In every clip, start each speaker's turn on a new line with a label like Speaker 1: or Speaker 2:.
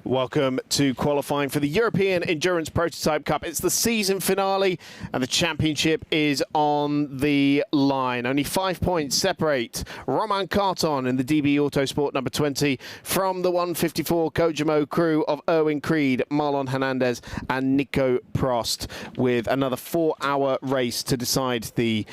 Speaker 1: Welcome to qualifying for the European Endurance Prototype Cup. It's the season finale and the championship is on the line. Only 5 points separate Romain Carton in the DB Autosport number 20 from the 154 Kojimo crew of Erwin Creed, Marlon Hernandez and Nico Prost, with another 4-hour race to decide the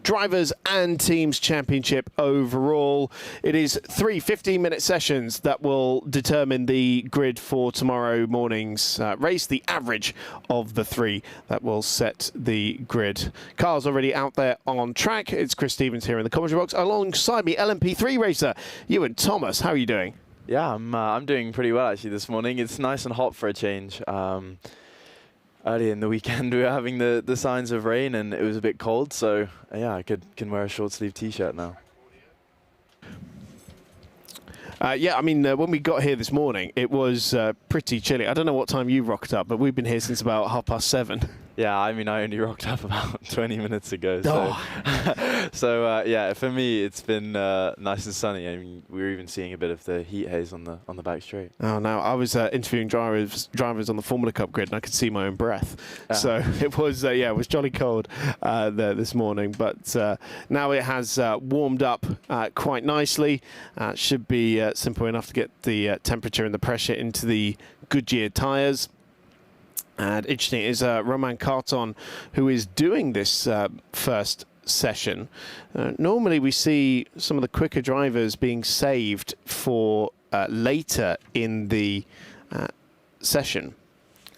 Speaker 1: Drivers and Teams Championship overall. It is 3 15-minute sessions that will determine the grid for tomorrow morning's race, the average of the three that will set the grid. Cars already out there on track. It's Chris Stevens here in the commentary box. Alongside me, LMP3 racer Ewan Thomas. How are you doing?
Speaker 2: Yeah, I'm doing pretty well actually this morning. It's nice and hot for a change. Early in the weekend, we were having the signs of rain, and it was a bit cold. So yeah, I can wear a short sleeve T-shirt now.
Speaker 1: Yeah, I mean, when we got here this morning, it was pretty chilly. I don't know what time you rocked up, but we've been here since about 7:30.
Speaker 2: Yeah, I mean, I only rocked up about 20 minutes ago. So, so yeah, for me, it's been nice and sunny. I mean, we were even seeing a bit of the heat haze on the back straight.
Speaker 1: Oh no, I was interviewing drivers on the Formula Cup grid, and I could see my own breath. So it was yeah, it was jolly cold there this morning. But now it has warmed up quite nicely. Should be simple enough to get the temperature and the pressure into the Goodyear tyres. And interesting is Romain Carton, who is doing this first session. Normally we see some of the quicker drivers being saved for later in the session.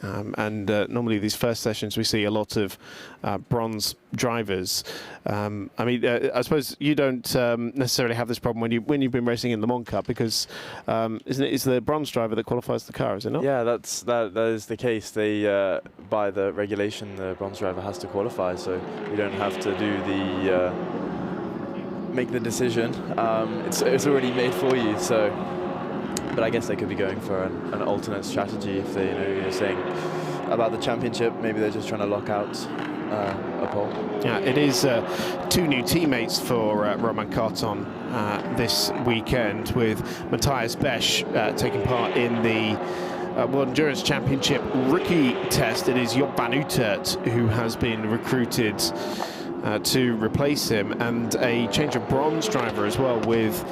Speaker 1: Normally these first sessions we see a lot of bronze drivers. I mean, I suppose you don't necessarily have this problem when you've been racing in the Le Mans Cup, because isn't it? It's the bronze driver that qualifies the car, is it not?
Speaker 2: Yeah, that is the case. They by the regulation, the bronze driver has to qualify, so you don't have to do the make the decision. It's already made for you. So. But I guess they could be going for an alternate strategy if they, you're saying about the championship, maybe they're just trying to lock out a pole.
Speaker 1: Yeah, it is 2 new teammates for Romain Carton this weekend, with Matthias Besch taking part in the World Endurance Championship rookie test. It is Job van Utrecht who has been recruited to replace him, and a change of bronze driver as well, with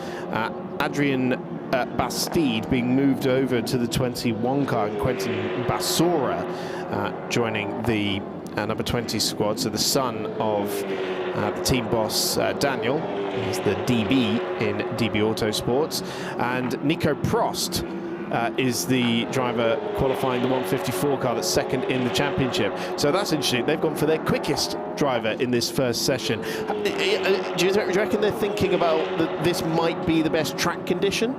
Speaker 1: Adrian Bastide being moved over to the 21 car, and Quentin Bassora joining the number 20 squad. So the son of the team boss Daniel, he's the DB in DB Autosports, and Nico Prost is the driver qualifying the 154 car that's second in the championship. So that's interesting. They've gone for their quickest driver in this first session. Do you reckon they're thinking about that this might be the best track condition?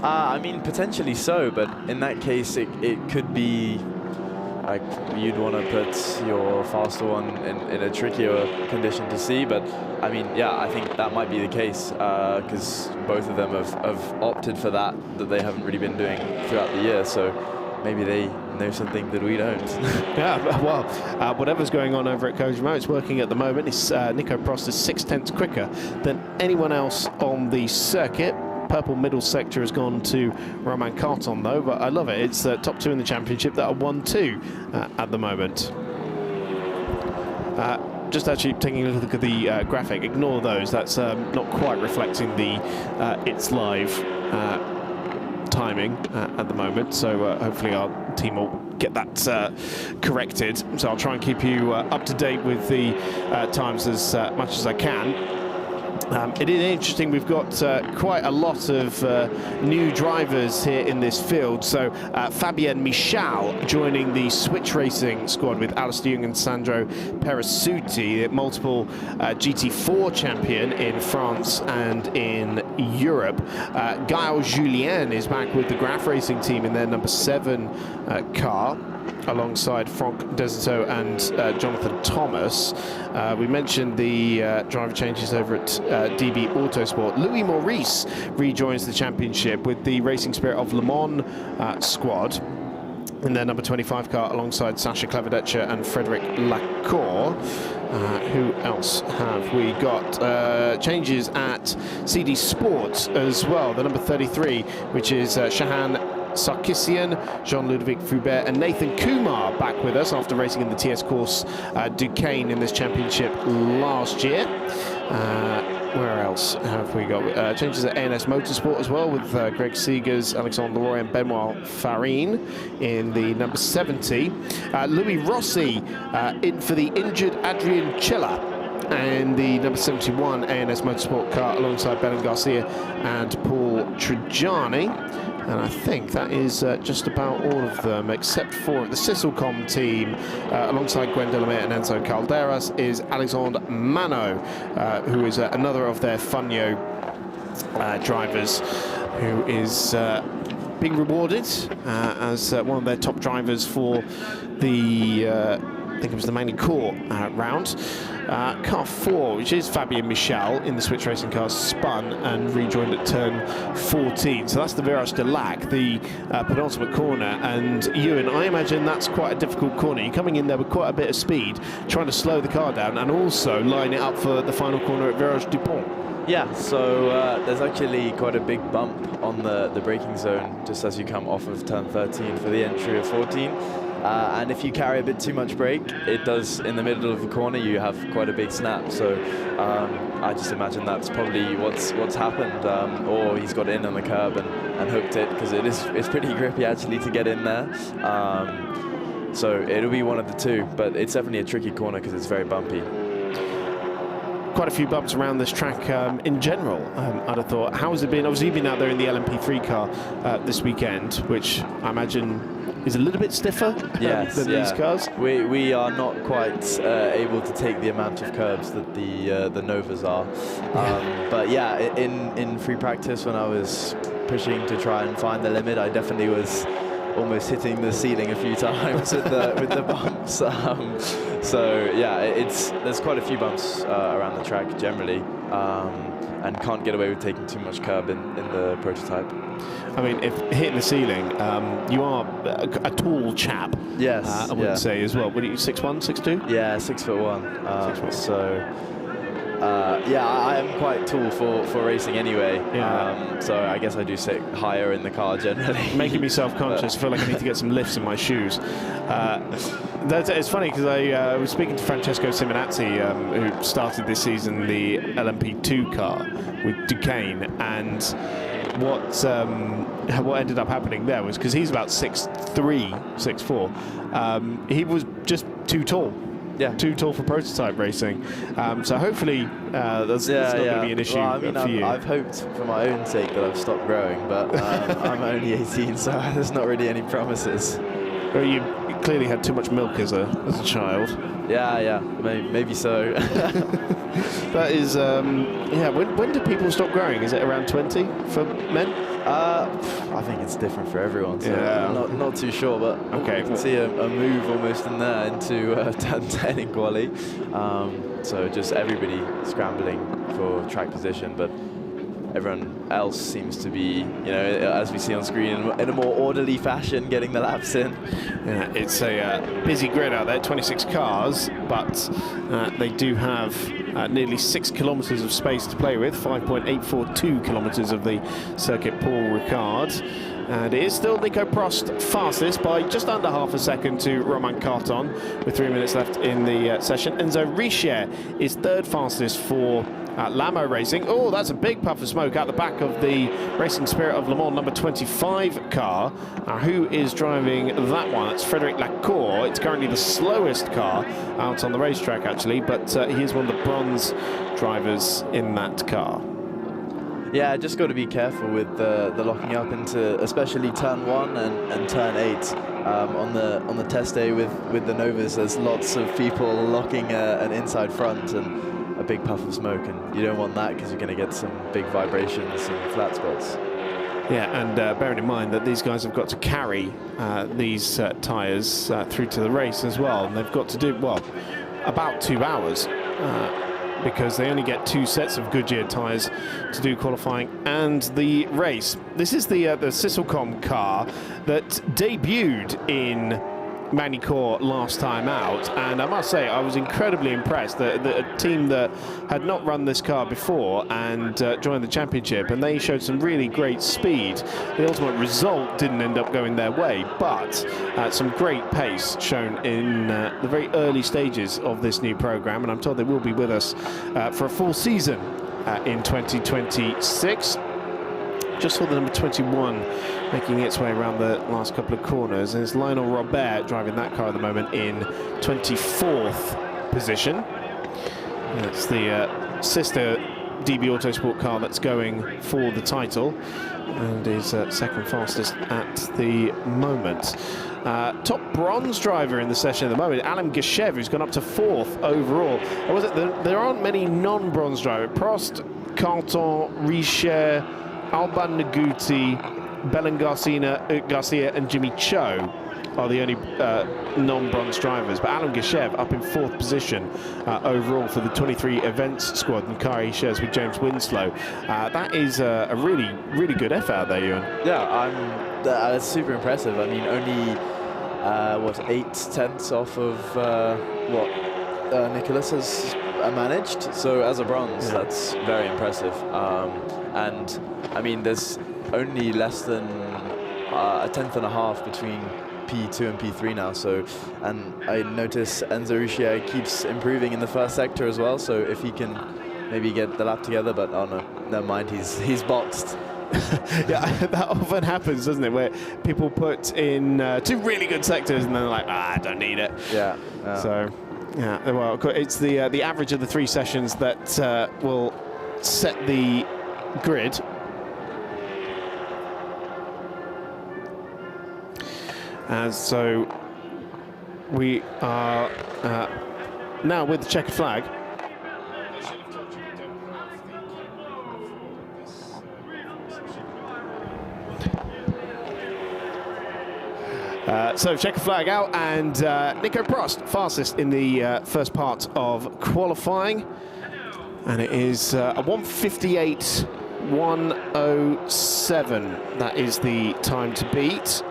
Speaker 2: I mean, potentially so, but in that case, it could be like you'd want to put your faster one in a trickier condition to see. But I mean, yeah, I think that might be the case, because both of them have opted for that they haven't really been doing throughout the year. So maybe they know something that we don't.
Speaker 1: Yeah, well, whatever's going on over at Kojimo, it's working at the moment. It's Nico Prost is 6/10 quicker than anyone else on the circuit. Purple middle sector has gone to Romain Carton though, but I love it. It's the top 2 in the championship that are 1-2 at the moment. Just actually taking a look at the graphic, ignore those. That's not quite reflecting the It's Live timing at the moment. So hopefully our team will get that corrected. So I'll try and keep you up to date with the times as much as I can. It is interesting, we've got quite a lot of new drivers here in this field. So Fabien Michal joining the Switch Racing squad with Alistair Young and Sandro Perasuti, multiple GT4 champion in France and in Europe. Gaël Julien is back with the Graf Racing team in their number 7 car, alongside Franck Desato and Jonathan Thomas. We mentioned the driver changes over at DB Autosport. Louis Maurice rejoins the championship with the Racing Spirit of Le Mans squad in their number 25 car, alongside Sasha Claverdetcher and Frederic Lacour. Who else have we got? Changes at CD Sports as well. The number 33, which is Shahan Sarkissian, Jean-Ludovic Foubert and Nathan Kumar back with us after racing in the TS course Duquesne in this championship last year. Where else have we got? Changes at ANS Motorsport as well, with Greg Seegers, Alexandre Leroy and Benoit Farine in the number 70. Louis Rossi in for the injured Adrian Chilla and the number 71 ANS Motorsport car alongside Belen Garcia and Paul Trajani. And I think that is just about all of them, except for the Sisselcom team, alongside Gwen Delamere and Enzo Calderas, is Alexandre Mano, who is another of their Funyo drivers, who is being rewarded as one of their top drivers for the, I think it was the mainly core round. Car 4, which is Fabien Michel in the Switch Racing car, spun and rejoined at turn 14. So that's the Virage de Lac, the penultimate corner. And Ewan, I imagine that's quite a difficult corner. You're coming in there with quite a bit of speed, trying to slow the car down and also line it up for the final corner at Virage du Pont.
Speaker 2: Yeah, so there's actually quite a big bump on the braking zone just as you come off of turn 13 for the entry of 14. And if you carry a bit too much brake, it does, in the middle of the corner, you have quite a big snap. So I just imagine that's probably what's happened, or he's got in on the curb and hooked it, because it's pretty grippy actually to get in there. So it'll be one of the two, but it's definitely a tricky corner because it's very bumpy.
Speaker 1: Quite a few bumps around this track in general, I'd have thought. How has it been? Obviously, you've been out there in the LMP3 car this weekend, which I imagine is a little bit stiffer than these cars.
Speaker 2: We are not quite able to take the amount of curbs that the Novas are. But yeah, in free practice, when I was pushing to try and find the limit, I definitely was almost hitting the ceiling a few times with the bumps. So yeah, there's quite a few bumps around the track generally, and can't get away with taking too much curb in the prototype.
Speaker 1: I mean, if hitting the ceiling, you are a tall chap.
Speaker 2: Yes,
Speaker 1: I wouldn't say as well. What are you, 6'1", 6'2"?
Speaker 2: Yeah, 6'1". So yeah, I am quite tall for racing anyway.
Speaker 1: Yeah.
Speaker 2: So I guess I do sit higher in the car generally.
Speaker 1: Making me self-conscious. I feel like I need to get some lifts in my shoes. It's funny because I was speaking to Francesco Simonazzi, who started this season the LMP2 car with Duquesne, and what ended up happening there was, because he's about 6'3", 6'4", he was just too tall. Yeah, too tall for prototype racing. So hopefully that's not going to be an issue for you.
Speaker 2: I've hoped for my own sake that I've stopped growing, but I'm only 18, so there's not really any promises.
Speaker 1: Well, you clearly had too much milk as a child.
Speaker 2: Yeah, maybe so.
Speaker 1: That is, yeah. When do people stop growing? Is it around 20 for men?
Speaker 2: I think it's different for everyone, so I'm not too sure, but
Speaker 1: okay,
Speaker 2: you can see a move almost in there into turn 10 in quali. So just everybody scrambling for track position, but everyone else seems to be, as we see on screen, in a more orderly fashion, getting the laps in.
Speaker 1: Yeah, it's a busy grid out there, 26 cars, but they do have nearly 6 kilometres of space to play with, 5.842 kilometres of the circuit Paul Ricard. And it is still Nico Prost fastest by just under half a second to Romain Carton, with 3 minutes left in the session. Enzo Richier is third fastest for Lamo Racing. Oh, that's a big puff of smoke out the back of the Racing Spirit of Le Mans number 25 car. Who is driving that one? It's Frédéric Lacour. It's currently the slowest car out on the racetrack, actually, but he is one of the bronze drivers in that car.
Speaker 2: Yeah, just got to be careful with the locking up into especially turn 1 and turn 8. On the test day with the Novas, there's lots of people locking an inside front and a big puff of smoke, and you don't want that because you're going to get some big vibrations and flat spots.
Speaker 1: Yeah, and bearing in mind that these guys have got to carry these tyres through to the race as well, and they've got to do, well, about 2 hours. Because they only get 2 sets of Goodyear tyres to do qualifying and the race. This is the Sisselcom car that debuted in Magny-Cours last time out, and I must say I was incredibly impressed that a team that had not run this car before and joined the championship, and they showed some really great speed. The ultimate result didn't end up going their way, but some great pace shown in the very early stages of this new program, and I'm told they will be with us for a full season in 2026. Just saw the number 21 making its way around the last couple of corners, and it's Lionel Robert driving that car at the moment in 24th position. That's the sister DB Autosport car that's going for the title, and is second fastest at the moment. Top bronze driver in the session at the moment, Alain Guichev, who's gone up to 4th overall. There aren't many non-bronze drivers. Prost, Canton, Richer, Alban Naguti, Belen Garcia and Jimmy Cho are the only non-bronze drivers, but Alain Guichev up in 4th position overall for the 23 events squad, and car he shares with James Winslow. That is a really good effort out there, Ewan.
Speaker 2: Yeah, that's super impressive. I mean, only what, 8/10 off of what Nicolas has managed. So as a bronze, yeah, that's very impressive. And I mean, there's only less than a 10th and a half between P2 and P3 now. So, and I notice Enzo Richier keeps improving in the first sector as well. So if he can maybe get the lap together, but oh no, never mind, he's boxed.
Speaker 1: Yeah, that often happens, doesn't it? Where people put in 2 really good sectors and then they're like, I don't need it.
Speaker 2: Yeah.
Speaker 1: So, yeah, well, it's the average of the 3 sessions that will set the grid. And so we are now with the checkered flag. So checkered flag out, and Nico Prost fastest in the first part of qualifying, and it is a 1:58.107. That is the time to beat.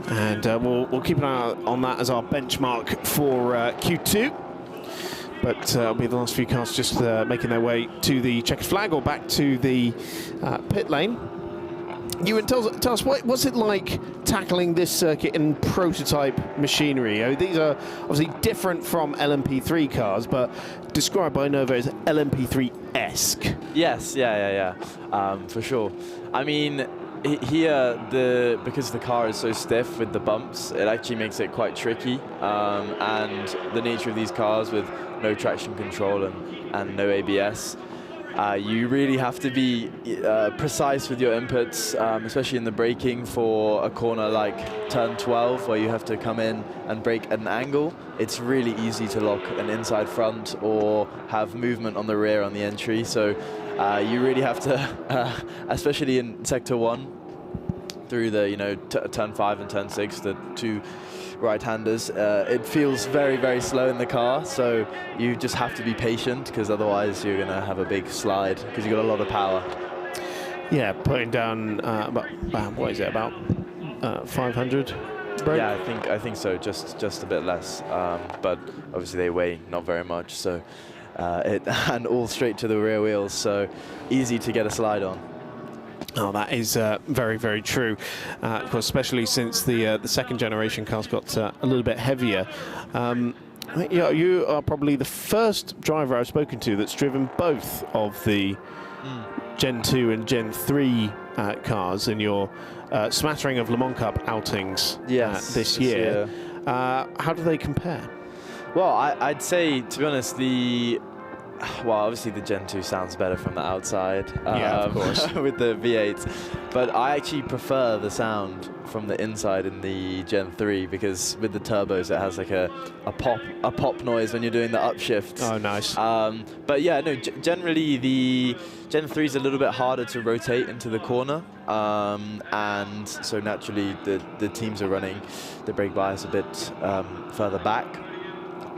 Speaker 1: And we'll keep an eye on that as our benchmark for Q2. But it'll be the last few cars just making their way to the checkered flag or back to the pit lane. Ewan, tell us, what's it like tackling this circuit in prototype machinery? These are obviously different from LMP3 cars, but described by Nova as LMP3-esque.
Speaker 2: Yes, yeah. For sure. I mean, here, because the car is so stiff with the bumps, it actually makes it quite tricky. And the nature of these cars with no traction control and no ABS, you really have to be precise with your inputs, especially in the braking for a corner like turn 12, where you have to come in and brake at an angle. It's really easy to lock an inside front or have movement on the rear on the entry. So you really have to, especially in sector 1, through the turn 5 and turn 6, the 2 right-handers, it feels very, very slow in the car, so you just have to be patient, because otherwise you're going to have a big slide, because you've got a lot of power.
Speaker 1: Yeah, putting down about 500 brake?
Speaker 2: Yeah, I think so, just a bit less, but obviously they weigh not very much, so and all straight to the rear wheels, so easy to get a slide on.
Speaker 1: Oh, that is very, very true. Of course, especially since the second generation cars got a little bit heavier. You are probably the first driver I've spoken to that's driven both of the Gen 2 and Gen 3 cars in your smattering of Le Mans Cup outings this year. How do they compare?
Speaker 2: Well, I'd say, to be honest, obviously the Gen 2 sounds better from the outside,
Speaker 1: yeah, of course,
Speaker 2: with the V8, but I actually prefer the sound from the inside in the Gen 3, because with the turbos it has like a pop noise when you're doing the upshifts.
Speaker 1: Oh, nice.
Speaker 2: But yeah, no, generally the Gen 3 is a little bit harder to rotate into the corner, and so naturally the teams are running the brake bias a bit further back.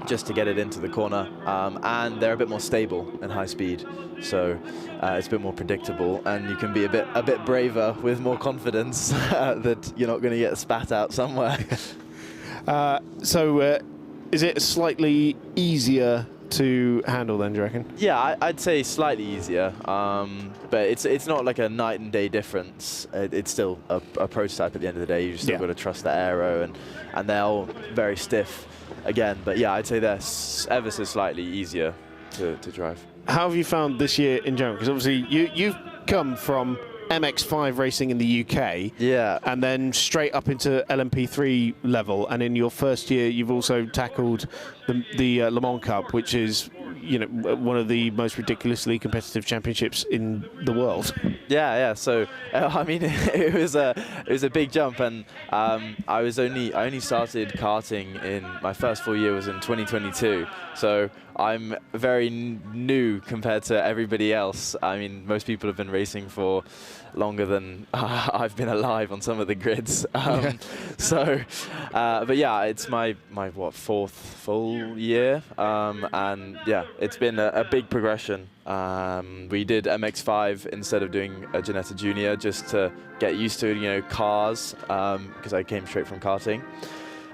Speaker 2: just to get it into the corner, and they're a bit more stable in high speed, so it's a bit more predictable, and you can be a bit braver with more confidence that you're not going to get spat out somewhere.
Speaker 1: So is it slightly easier to handle then, do you reckon?
Speaker 2: Yeah, I'd say slightly easier, but it's not like a night and day difference. It's still a prototype at the end of the day. You still got to trust the aero, and they're all very stiff again. But yeah, I'd say they're ever so slightly easier to drive.
Speaker 1: How have you found this year in general? Because obviously you've come from MX5 racing in the UK, and then straight up into LMP3 level, and in your first year you've also tackled the Le Mans Cup, which is, you know, one of the most ridiculously competitive championships in the world.
Speaker 2: Yeah. So I mean, it was a big jump, and I only started karting in my first full year was in 2022. So I'm very new compared to everybody else. I mean, most people have been racing for longer than I've been alive on some of the grids. So, but yeah, it's my fourth full year, and yeah, it's been a big progression. We did MX5 instead of doing a Ginetta Junior just to get used to, you know, cars, because I came straight from karting.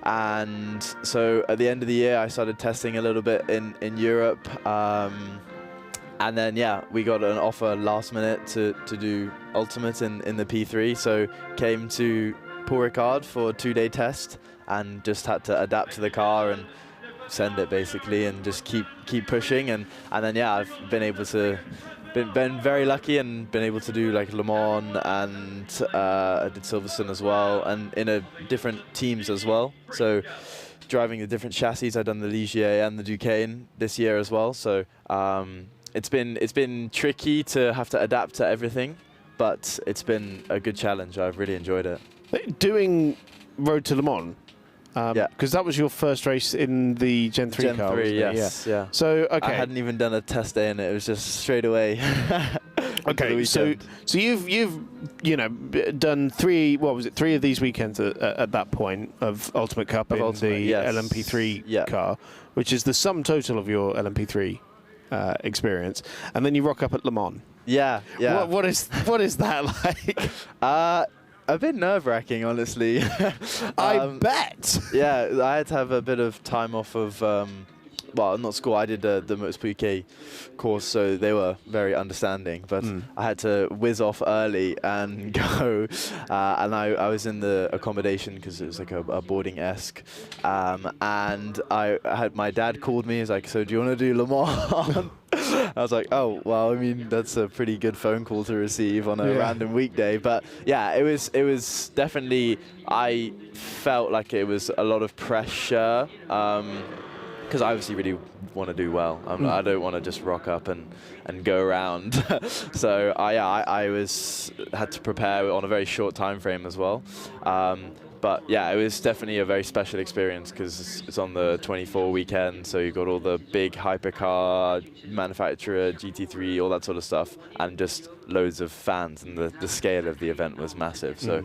Speaker 2: And so at the end of the year, I started testing a little bit in Europe. And then, yeah, we got an offer last minute to do Ultimate in the P3. So came to Paul Ricard for a 2-day test and just had to adapt to the car and send it basically and just keep pushing. And then, yeah, I've been able to... Been very lucky and been able to do like Le Mans, and I did Silverstone as well, and in different teams as well. So driving the different chassis, I've done the Ligier and the Duquesne this year as well. So it's been tricky to have to adapt to everything, but it's been a good challenge. I've really enjoyed it.
Speaker 1: Doing Road to Le Mans.
Speaker 2: Yeah,
Speaker 1: because that was your first race in the Gen 3 car.
Speaker 2: Gen 3, yes, yeah.
Speaker 1: So, okay.
Speaker 2: I hadn't even done a test day in it. It was just straight away.
Speaker 1: Okay, so you've you know done three of these weekends at that point of Ultimate Cup in the LMP3 car, which is the sum total of your LMP3 experience, and then you rock up at Le Mans.
Speaker 2: Yeah.
Speaker 1: What is that like?
Speaker 2: A bit nerve-wracking, honestly.
Speaker 1: I bet.
Speaker 2: Yeah, I had to have a bit of time off of, well, not school. I did the Motorsport UK course, so they were very understanding. But I had to whiz off early and go. And I was in the accommodation because it was like a boarding-esque. And I had my dad called me. He's like, "So do you want to do Le Mans?" I was like, oh, well, I mean, that's a pretty good phone call to receive on a random weekday. But yeah, it was definitely, I felt like it was a lot of pressure, because I obviously really want to do well. I don't want to just rock up and go around. So I had to prepare on a very short time frame as well. But yeah, it was definitely a very special experience because it's on the 24 weekend, so you've got all the big hypercar manufacturer, GT3, all that sort of stuff, and just loads of fans, and the scale of the event was massive. So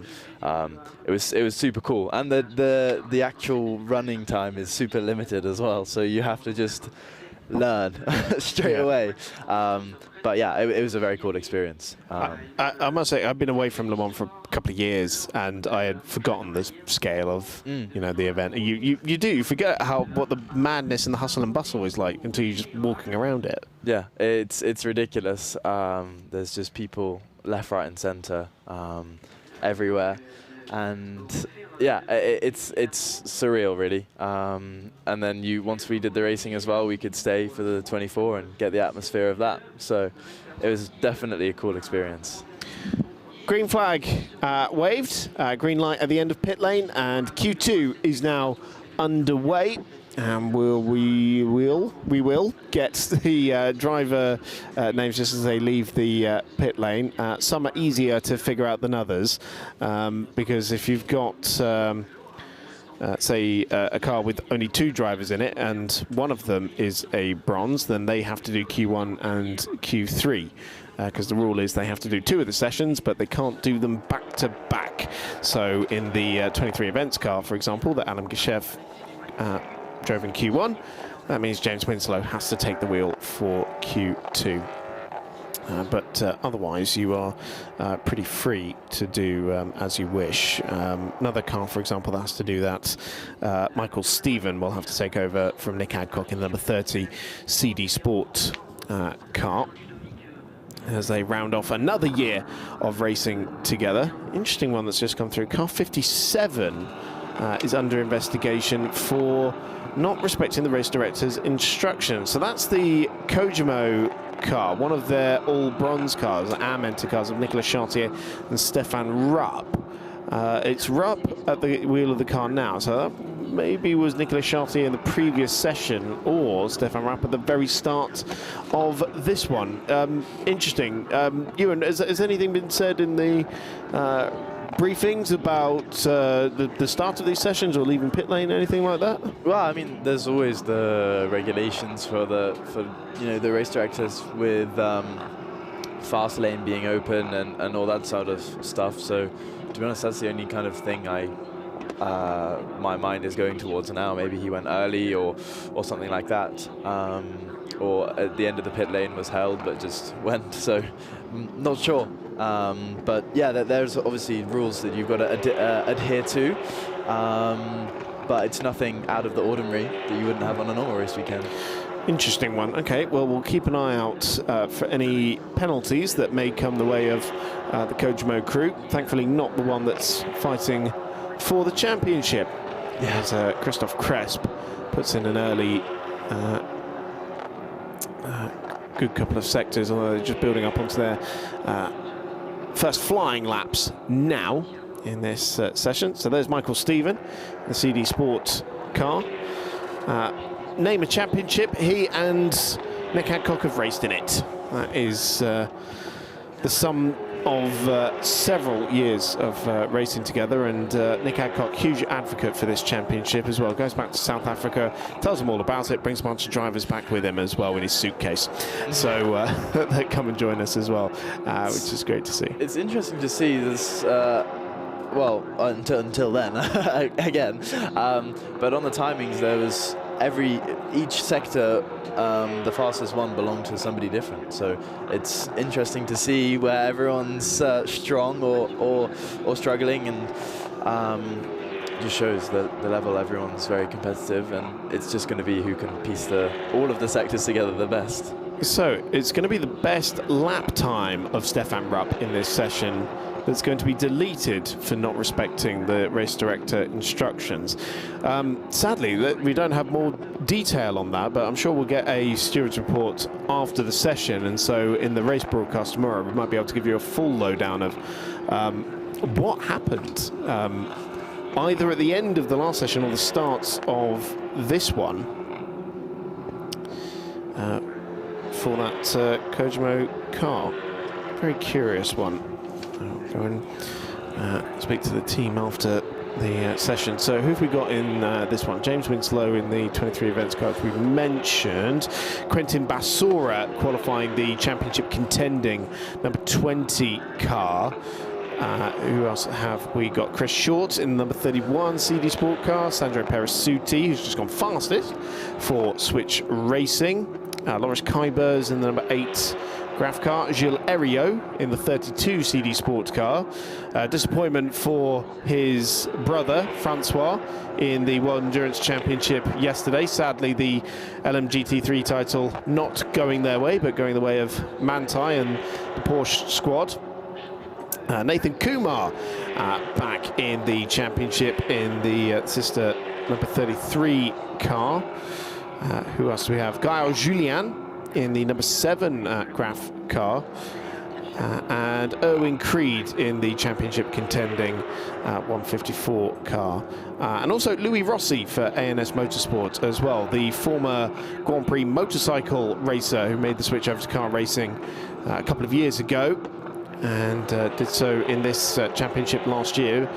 Speaker 2: it was super cool, and the actual running time is super limited as well, so you have to just learn straight away. But yeah, it was a very cool experience.
Speaker 1: I must say, I've been away from Le Mans for a couple of years, and I had forgotten the scale of you know, the event. You forget what the madness and the hustle and bustle is like until you're just walking around it. Yeah,
Speaker 2: it's ridiculous. There's just people left, right, and centre everywhere, and yeah, it's surreal, really. And then once we did the racing as well, we could stay for the 24 and get the atmosphere of that. So it was definitely a cool experience.
Speaker 1: Green flag waved, green light at the end of pit lane, and Q2 is now underway. And we will get the driver names just as they leave the pit lane. Some are easier to figure out than others, because if you've got, say, a car with only 2 drivers in it, and one of them is a bronze, then they have to do Q1 and Q3. Because the rule is they have to do 2 of the sessions, but they can't do them back to back. So in the 23 events car, for example, that Adam Gishev drove in Q1, that means James Winslow has to take the wheel for Q2. But otherwise, you are pretty free to do as you wish. Another car, for example, that has to do that. Michael Stephen will have to take over from Nick Adcock in the number 30 CD Sport car as they round off another year of racing together. Interesting one that's just come through. Car 57 is under investigation for not respecting the race director's instructions. So that's the Kojimo car, one of their all-bronze cars, Amenter cars of Nicolas Chartier and Stefan Rupp. It's Rupp at the wheel of the car now, so that maybe was Nicolas Chartier in the previous session or Stefan Rupp at the very start of this one. Interesting. Ewan, has anything been said in the briefings about the start of these sessions or leaving pit lane, anything like that?
Speaker 2: Well, I mean, there's always the regulations for the race directors with fast lane being open and all that sort of stuff. So to be honest, that's the only kind of thing my mind is going towards now. Maybe he went early or something like that, or at the end of the pit lane was held but just went. So not sure. But yeah, there's obviously rules that you've got to adhere to, but it's nothing out of the ordinary that you wouldn't have on a normal race weekend.
Speaker 1: Interesting one. Okay, well, we'll keep an eye out for any penalties that may come the way of the Kojimo crew. Thankfully, not the one that's fighting for the championship.
Speaker 2: Yeah.
Speaker 1: As Christoph Cresp puts in an early good couple of sectors, although they're just building up onto their first flying laps now in this session. So there's Michael Stephen, the CD Sport car. Name a championship, he and Nick Adcock have raced in it. That is the sum of several years of racing together, and Nick Adcock, huge advocate for this championship as well. Goes back to South Africa, tells them all about it, brings a bunch of drivers back with him as well in his suitcase. So they come and join us as well, which is great to see.
Speaker 2: It's interesting to see this, well, until then, again. But on the timings, there was each sector, the fastest one belonged to somebody different. So it's interesting to see where everyone's strong or struggling, and just shows that the level everyone's very competitive, and it's just going to be who can piece all of the sectors together the best.
Speaker 1: So it's going to be the best lap time of Stefan Rupp in this session that's going to be deleted for not respecting the race director instructions. Sadly, we don't have more detail on that, but I'm sure we'll get a steward's report after the session, and so in the race broadcast tomorrow we might be able to give you a full lowdown of what happened either at the end of the last session or the start of this one for that Kojimo car. Very curious one. I'll go and speak to the team after the session. So who have we got in this one? James Winslow in the 23 events car, which we've mentioned. Quentin Bassora qualifying the championship contending number 20 car. Who else have we got? Chris Short in the number 31 CD Sport car. Sandro Perisuti, who's just gone fastest for Switch Racing. Loris Kybers in the number 8 Graf car. Gilles Herriot in the 32 CD Sport car. Disappointment for his brother, Francois, in the World Endurance Championship yesterday. Sadly, the LMGT3 title not going their way, but going the way of Manthey and the Porsche squad. Nathan Kumar back in the championship in the sister number 33 car. Who else do we have? Gaël Julien in the number 7 Graf car. And Erwin Creed in the championship contending 154 car. And also Louis Rossi for ANS Motorsport as well, the former Grand Prix motorcycle racer who made the switch over to car racing a couple of years ago, and did so in this championship last year,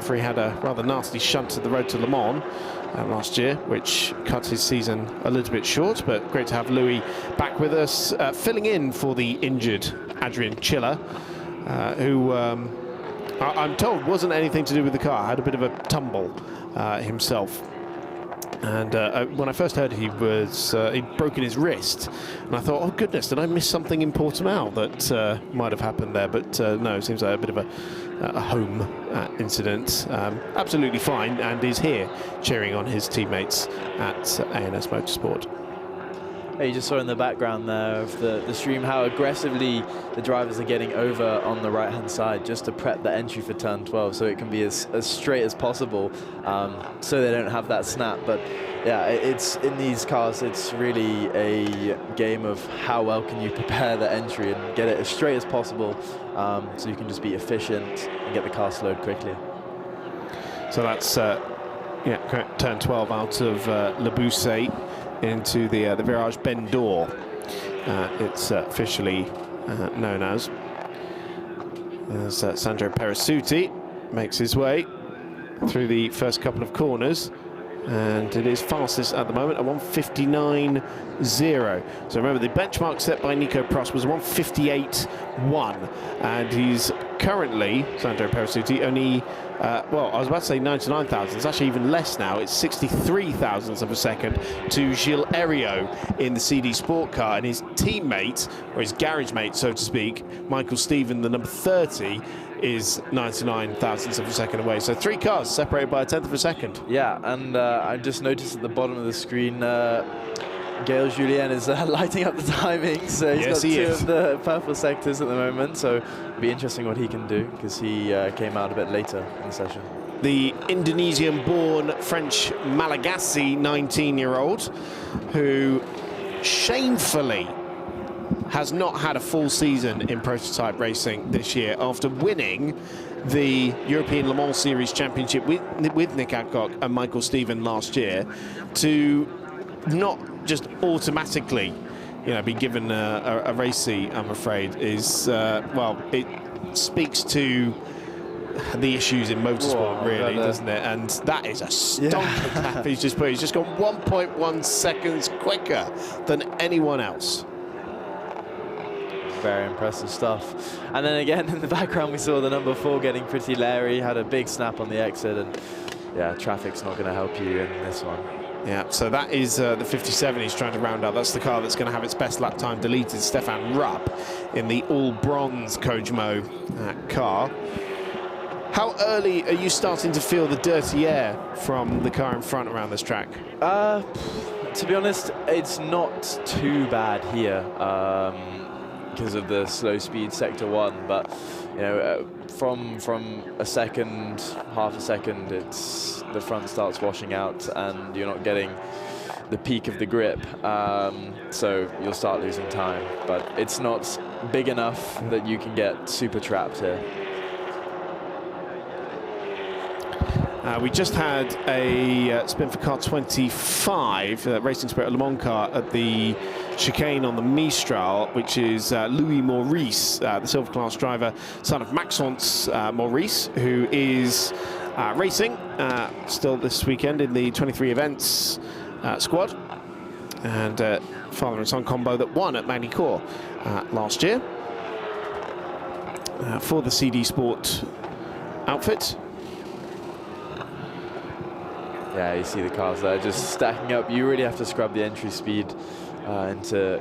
Speaker 1: for he had a rather nasty shunt at the road to Le Mans last year, which cut his season a little bit short. But great to have Louis back with us, filling in for the injured Adrian Chiller, who I'm told wasn't anything to do with the car, had a bit of a tumble himself And when I first heard he'd broken his wrist, and I thought, oh goodness, did I miss something in Portimao that might have happened there? But no, it seems like a bit of a home incident. Absolutely fine, and is here cheering on his teammates at A&S Motorsport.
Speaker 2: You just saw in the background there of the stream how aggressively the drivers are getting over on the right-hand side just to prep the entry for turn 12 so it can be as straight as possible, so they don't have that snap. But yeah, it's in these cars, it's really a game of how well can you prepare the entry and get it as straight as possible, so you can just be efficient and get the car slowed quickly.
Speaker 1: So that's turn 12 out of Le Bousset into the Virage Bend d'Or, it's officially known as Sandro Perisutti makes his way through the first couple of corners, and it is fastest at the moment at 1:59.0. So remember, the benchmark set by Nico Prost was 1:58.1, and he's currently, Sandro Perisutti, only well, I was about to say 99 thousandths. It's actually even less now. It's 63 thousandths of a second to Gilles Heriot in the CD Sport car, and his teammate, or his garage mate, so to speak, Michael Stephen, the number 30, is 99 thousandths of a second away. So 3 cars separated by a tenth of a second.
Speaker 2: Yeah, and I just noticed at the bottom of the screen, Gaël Julien is lighting up the timing, so he's got 2 of the purple sectors at the moment, so it'll be interesting what he can do, because he came out a bit later in the session.
Speaker 1: The Indonesian-born French Malagasy 19-year-old, who shamefully has not had a full season in prototype racing this year after winning the European Le Mans Series Championship with Nick Adcock and Michael Stephen last year, to not just automatically, be given a race seat, I'm afraid, is, well, it speaks to the issues in motorsport, really, doesn't it? And that is a stonking lap he's just put. He's just gone 1.1 seconds quicker than anyone else.
Speaker 2: Very impressive stuff. And then again, in the background, we saw the number 4 getting pretty leery, had a big snap on the exit, and yeah, traffic's not going to help you in this one.
Speaker 1: Yeah, so that is the 57 he's trying to round up. That's the car that's going to have its best lap time deleted. Stefan Rupp in the all-bronze Kojimo car. How early are you starting to feel the dirty air from the car in front around this track?
Speaker 2: To be honest, it's not too bad here because of the slow speed sector 1, but from a second, half a second, the front starts washing out and you're not getting the peak of the grip, so you'll start losing time, but it's not big enough that you can get super trapped here.
Speaker 1: We just had a spin for car 25, Racing Spirit Le Mans car at the chicane on the Mistral, which is Louis Maurice, the silver class driver, son of Maxence Maurice, who is racing still this weekend in the 23 events squad, and father and son combo that won at Magny-Cours last year for the CD Sport outfit.
Speaker 2: Yeah, you see the cars there just stacking up. You really have to scrub the entry speed into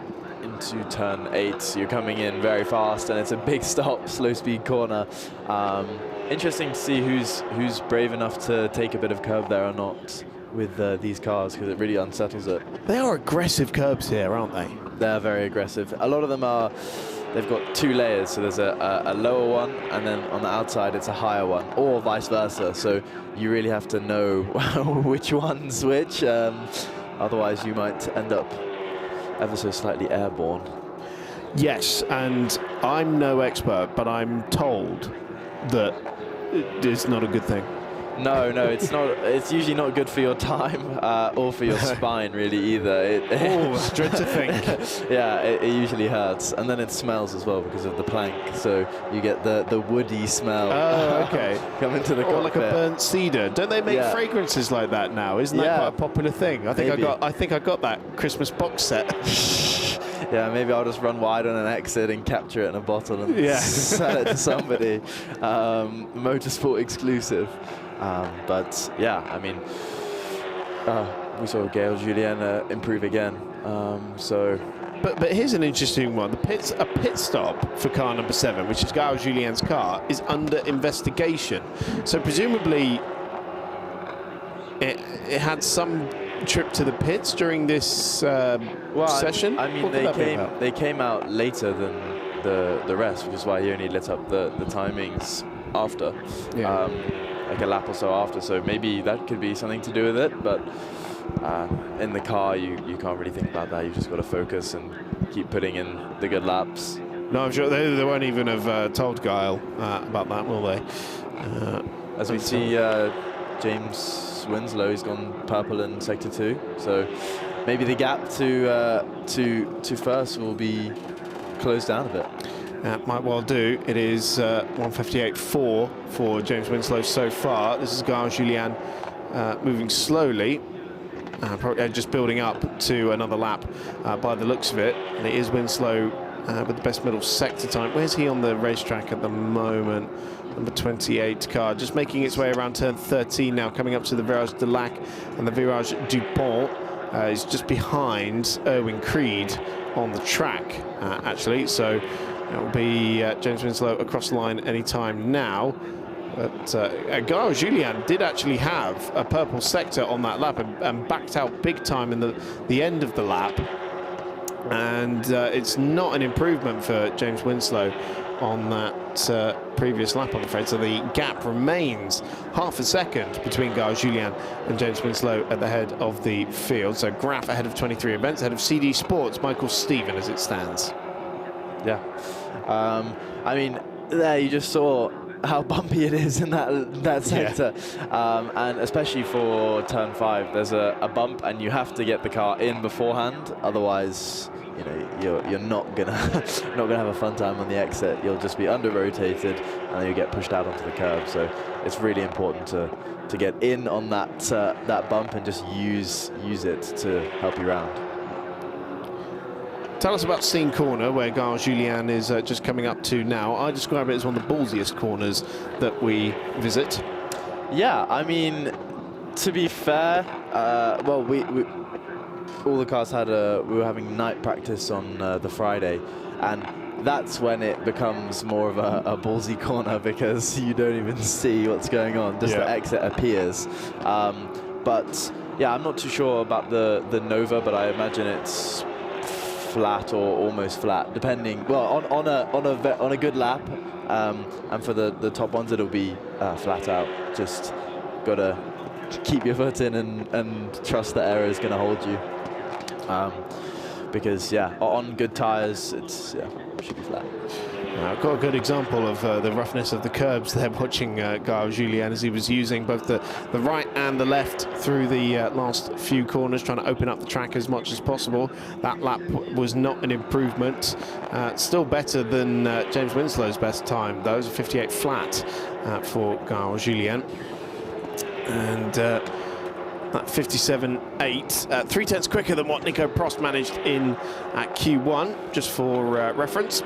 Speaker 2: turn 8. So you're coming in very fast, and it's a big stop, slow speed corner. Interesting to see who's brave enough to take a bit of curb there or not with these cars, because it really unsettles it.
Speaker 1: They are aggressive curbs here, aren't they?
Speaker 2: They're very aggressive. A lot of them are. They've got 2 layers, so there's a lower one, and then on the outside it's a higher one, or vice versa. So you really have to know which one's which, otherwise you might end up ever so slightly airborne.
Speaker 1: Yes, and I'm no expert, but I'm told that it's not a good thing.
Speaker 2: No, it's not. It's usually not good for your time or for your spine, really, either.
Speaker 1: Oh, dread to think.
Speaker 2: Yeah, it usually hurts, and then it smells as well because of the plank. So you get the woody smell.
Speaker 1: Oh, okay.
Speaker 2: Come into the cockpit.
Speaker 1: Or like a burnt cedar. Don't they make fragrances like that now? Isn't that quite a popular thing? I think I got that Christmas box set.
Speaker 2: Yeah, maybe I'll just run wide on an exit and capture it in a bottle and sell it to somebody. Motorsport exclusive. But yeah, I mean, we saw Gaël Julien improve again.
Speaker 1: But here's an interesting one. A pit stop for car number 7, which is Gaël Julien's car, is under investigation. So presumably it had some trip to the pits during this session.
Speaker 2: I mean, they came out later than the rest, which is why he only lit up the timings after, like a lap or so after. So maybe that could be something to do with it. But in the car, you can't really think about that. You've just got to focus and keep putting in the good laps.
Speaker 1: No, I'm sure they won't even have told Gaël about that, will they?
Speaker 2: As we see, James Winslow, he's gone purple in sector 2. So maybe the gap to first will be closed down a bit.
Speaker 1: Might well do. It is 1:58.4 for James Winslow so far. This is Gaël Julien moving slowly. Probably just building up to another lap by the looks of it. And it is Winslow with the best middle sector time. Where's he on the racetrack at the moment? Number 28 car, just making its way around turn 13 now, coming up to the Virage de Lac and the Virage du Pont. He's just behind Erwin Creed on the track, actually. So it will be James Winslow across the line any time now. But Gaël Julien did actually have a purple sector on that lap and backed out big time in the end of the lap. And it's not an improvement for James Winslow on that previous lap, I'm afraid. So the gap remains half a second between Gaël Julien and James Winslow at the head of the field. So Graf ahead of 23 events, ahead of CD Sports, Michael Stephen as it stands.
Speaker 2: Yeah. I mean, there you just saw how bumpy it is in that sector. Yeah. And especially for turn 5, there's a bump and you have to get the car in beforehand, otherwise you're not gonna have a fun time on the exit. You'll just be under rotated and then you get pushed out onto the curb. So it's really important to get in on that bump and just use it to help you round.
Speaker 1: Tell us about Scene Corner, where Gaël Julien is just coming up to now. I describe it as one of the ballsiest corners that we visit.
Speaker 2: Yeah, I mean, to be fair, well, we all the cars we were having night practice on the Friday, and that's when it becomes more of a ballsy corner because you don't even see what's going on, just the exit appears. But yeah, I'm not too sure about the Nova, but I imagine it's flat or almost flat, depending. Well, on a good lap, and for the top ones, it'll be flat out. Just gotta keep your foot in and trust the air is gonna hold you. Because on good tires, should be flat.
Speaker 1: I've got a good example of the roughness of the curbs there, watching Gaël Julien as he was using both the right and the left through the last few corners, trying to open up the track as much as possible. That lap was not an improvement. Still better than James Winslow's best time, though. It was a 58 flat for Gaël Julien. And that 57.8, 3/10 quicker than what Nico Prost managed in Q1, just for reference.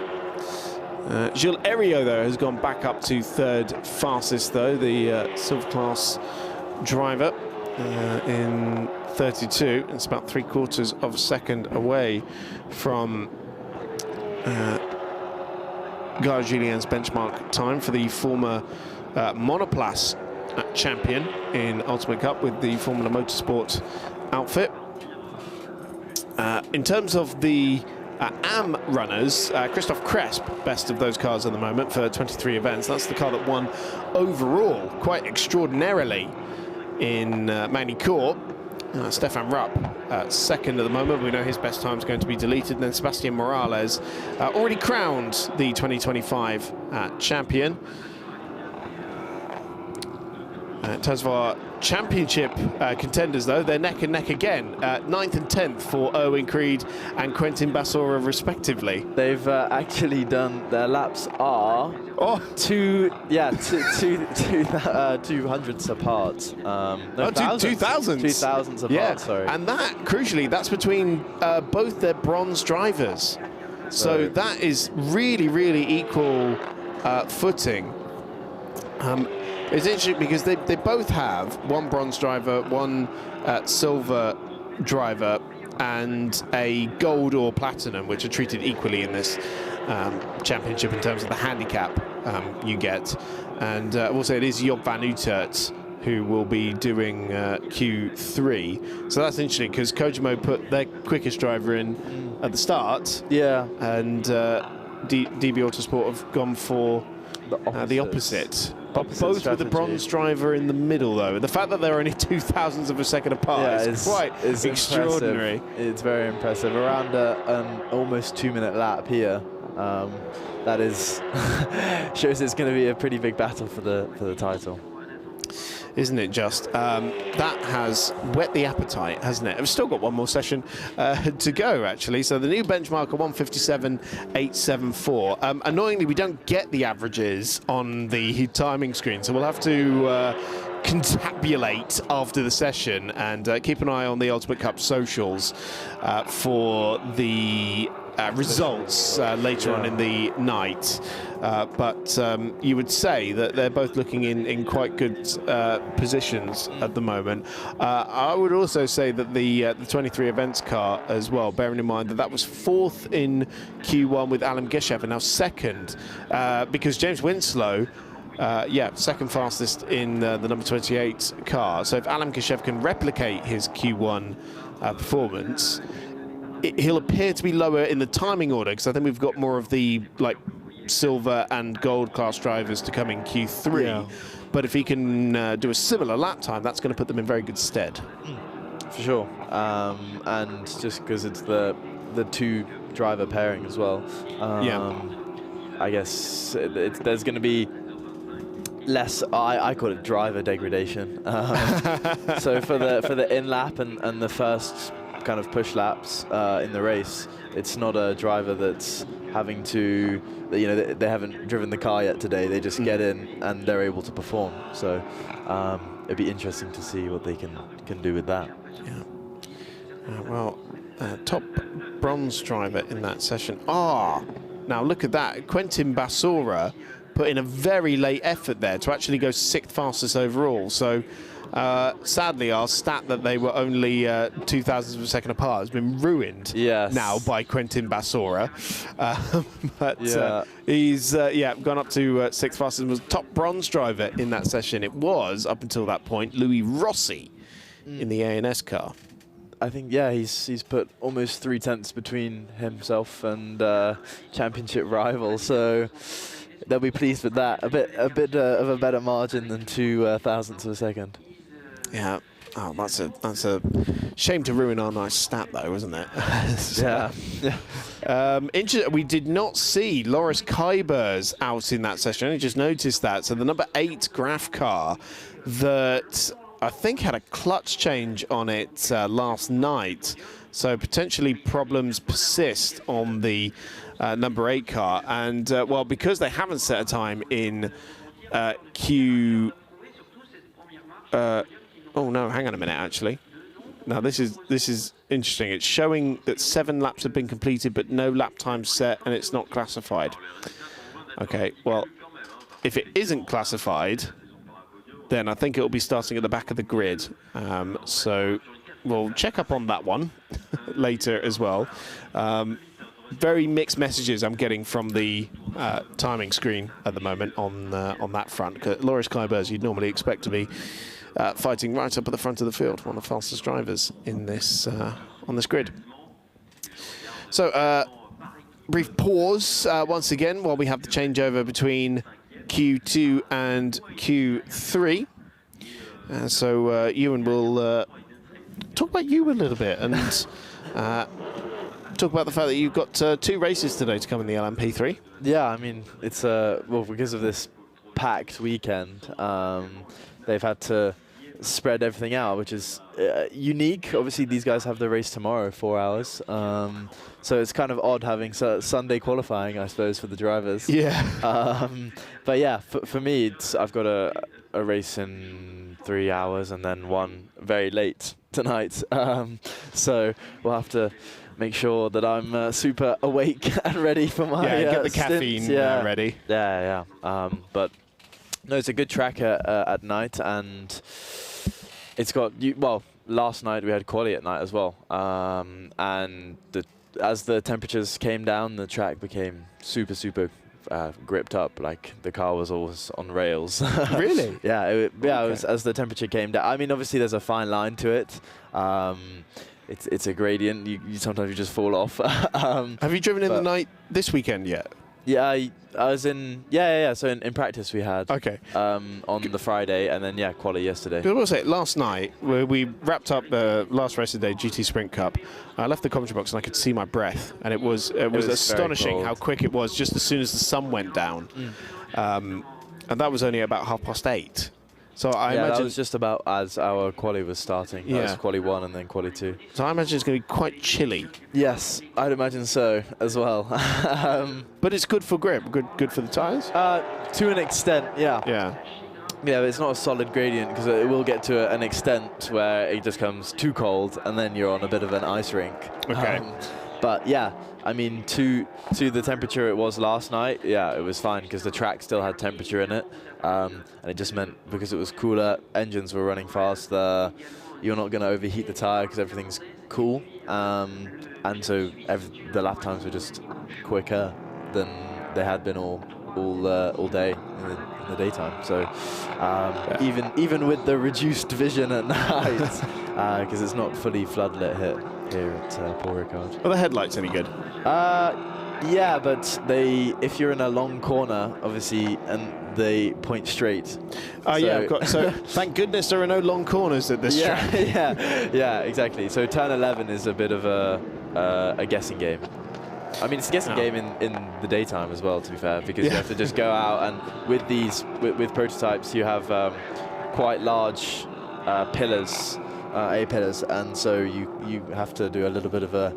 Speaker 1: Gilles Heriot, though, has gone back up to 3rd fastest, though, the Silver Class driver in 32. It's about 3/4 of a second away from Gaël Julien's benchmark time for the former monoplace champion in Ultimate Cup with the Formula Motorsport outfit. In terms of the AM runners, Christophe Cresp, best of those cars at the moment for 23 events. That's the car that won overall quite extraordinarily in Magny-Cours. Stefan Rupp, second at the moment. We know his best time is going to be deleted. And then Sebastian Morales, already crowned the 2025 champion. In terms of our championship contenders, though, they're neck and neck again. 9th and 10th for Erwin Creed and Quentin Bassora, respectively.
Speaker 2: They've actually done, their laps are 200s apart. No, 2,000s apart, sorry.
Speaker 1: And that, crucially, that's between both their bronze drivers. So that is really, really equal footing. It's interesting because they both have one bronze driver, one silver driver and a gold or platinum, which are treated equally in this championship in terms of the handicap you get. And I will say it is Job van Utrecht who will be doing Q3. So that's interesting because Kojimo put their quickest driver in at the start.
Speaker 2: Yeah.
Speaker 1: And DB Autosport have gone for the opposite. But both
Speaker 2: strategy.
Speaker 1: with the bronze driver in the middle, though. The fact that they're only 0.02 of a second apart is quite extraordinary.
Speaker 2: Impressive. It's very impressive. Around an almost 2-minute lap here. That is shows it's going to be a pretty big battle for the title.
Speaker 1: Isn't it just? That has whet the appetite, hasn't it? We've still got one more session to go, actually. So the new benchmark of 157.874. Annoyingly, we don't get the averages on the timing screen, so we'll have to contabulate after the session and keep an eye on the Ultimate Cup socials for the results later on in the night. But you would say that they're both looking in quite good positions at the moment. I would also say that the 23 events car as well, bearing in mind that that was 4th in Q1 with Alan Geshev and now 2nd because James Winslow second fastest in the number 28 car. So if Alan Geshev can replicate his Q1 performance, he'll appear to be lower in the timing order because I think we've got more of the silver and gold class drivers to come in Q3. Yeah. But if he can do a similar lap time, that's going to put them in very good stead.
Speaker 2: For sure. And just because it's the 2 driver pairing as well. I guess there's going to be less, I call it driver degradation. So for the in lap and the first kind of push laps in the race, it's not a driver that's having to, they haven't driven the car yet today. They just get in and they're able to perform. So it'd be interesting to see what they can do with that.
Speaker 1: Yeah. Top bronze driver in that session. Now look at that. Quentin Bassora put in a very late effort there to actually go 6th fastest overall. So sadly, our stat that they were only 0.02 of a second apart has been ruined now by Quentin Bassora. He's gone up to 6th fastest and was top bronze driver in that session. It was, up until that point, Louis Rossi in the ANS car.
Speaker 2: I think, he's put almost 0.3 between himself and championship rival. So they'll be pleased with that. A bit of a better margin than 0.02 of a second.
Speaker 1: Yeah. Oh, that's a shame to ruin our nice stat, though, isn't it? We did not see Loris Kybers out in that session. I only just noticed that. So the number 8 Graf car that I think had a clutch change on it last night. So potentially problems persist on the number 8 car. And, because they haven't set a time in Q... oh no, hang on a minute, actually. Now this is interesting. It's showing that 7 laps have been completed, but no lap time set, and it's not classified. Okay, well, if it isn't classified, then I think it will be starting at the back of the grid. So we'll check up on that one later as well. Very mixed messages I'm getting from the timing screen at the moment on that front. Loris Kybers, you'd normally expect to be fighting right up at the front of the field, one of the fastest drivers in this on this grid. So brief pause once again while we have the changeover between Q2 and Q3. So Ewan will talk about you a little bit and talk about the fact that you've got 2 races today to come in the LMP3.
Speaker 2: Yeah, I mean, it's because of this packed weekend, they've had to spread everything out, which is unique. Obviously, these guys have the race tomorrow, 4 hours. So it's kind of odd having Sunday qualifying, I suppose, for the drivers.
Speaker 1: Yeah.
Speaker 2: But yeah, for me, I've got a race in 3 hours and then one very late tonight. So we'll have to make sure that I'm super awake and ready for my
Speaker 1: get the caffeine ready.
Speaker 2: Yeah. But no, it's a good track at night, and it's got last night we had quali at night as well, and as the temperatures came down, the track became super gripped up. Like the car was always on rails.
Speaker 1: Really?
Speaker 2: Yeah, it
Speaker 1: Okay.
Speaker 2: was as the temperature came down. I mean, obviously there's a fine line to it. It's a gradient. You sometimes you just fall off.
Speaker 1: Have you driven in the night this weekend yet?
Speaker 2: Yeah, I was in. Yeah. So in practice we had.
Speaker 1: Okay.
Speaker 2: On the Friday, and then quali yesterday.
Speaker 1: I will say, last night, where we wrapped up the last race of the day, GT Sprint Cup, I left the commentary box and I could see my breath, and it was astonishing how quick it was just as soon as the sun went down. And that was only about 8:30. So I imagine
Speaker 2: that was just about as our quali was starting. That was quali 1 and then quali 2.
Speaker 1: So I imagine it's going to be quite chilly.
Speaker 2: Yes, I'd imagine so as well.
Speaker 1: But it's good for grip, good for the tyres?
Speaker 2: To an extent, yeah.
Speaker 1: Yeah.
Speaker 2: Yeah, but it's not a solid gradient because it will get to an extent where it just comes too cold and then you're on a bit of an ice rink.
Speaker 1: Okay.
Speaker 2: But yeah, I mean, to the temperature it was last night, yeah, it was fine because the track still had temperature in it. And it just meant because it was cooler, engines were running faster, you're not going to overheat the tyre because everything's cool. And so the lap times were just quicker than they had been all day in the daytime. So even with the reduced vision at night, because it's not fully floodlit here at Paul Ricard.
Speaker 1: Are the headlights any good?
Speaker 2: Yeah, but if you're in a long corner, obviously, and they point straight.
Speaker 1: Yeah, of course. So thank goodness there are no long corners at this track.
Speaker 2: Yeah, exactly. So turn 11 is a bit of a guessing game. I mean, it's a guessing game in the daytime as well, to be fair, because you have to just go out, and with prototypes, you have quite large pillars, A-pillars, and so you have to do a little bit of a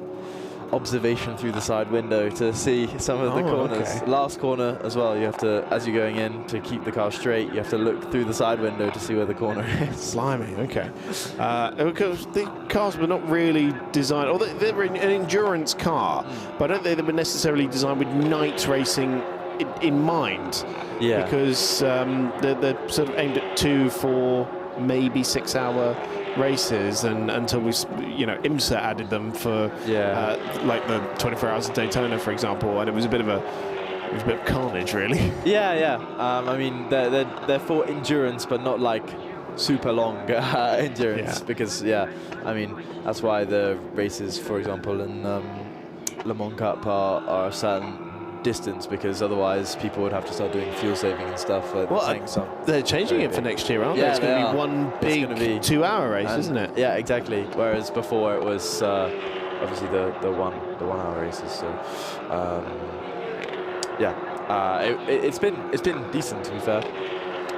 Speaker 2: observation through the side window to see some of the corners.
Speaker 1: Okay.
Speaker 2: Last corner as well, you have to, as you're going in, to keep the car straight, you have to look through the side window to see where the corner is.
Speaker 1: Blimey, okay. Because the cars were not really designed, or they were an endurance car, but I don't think they were necessarily designed with night racing in mind.
Speaker 2: Yeah.
Speaker 1: Because they're sort of aimed at 2, 4, maybe 6 hour races, and until IMSA added them for like the 24 Hours of Daytona, for example, and it was a bit of carnage, really.
Speaker 2: Yeah. I mean, they're for endurance, but not like super long endurance, because I mean, that's why the races, for example, in Le Mans Cup are a certain distance, because otherwise people would have to start doing fuel saving and stuff.
Speaker 1: They're changing it for next year, aren't they? It's going to be one big 2 hour race, isn't it?
Speaker 2: Yeah, exactly. Whereas before it was obviously the 1 hour races. So it's been decent, to be fair.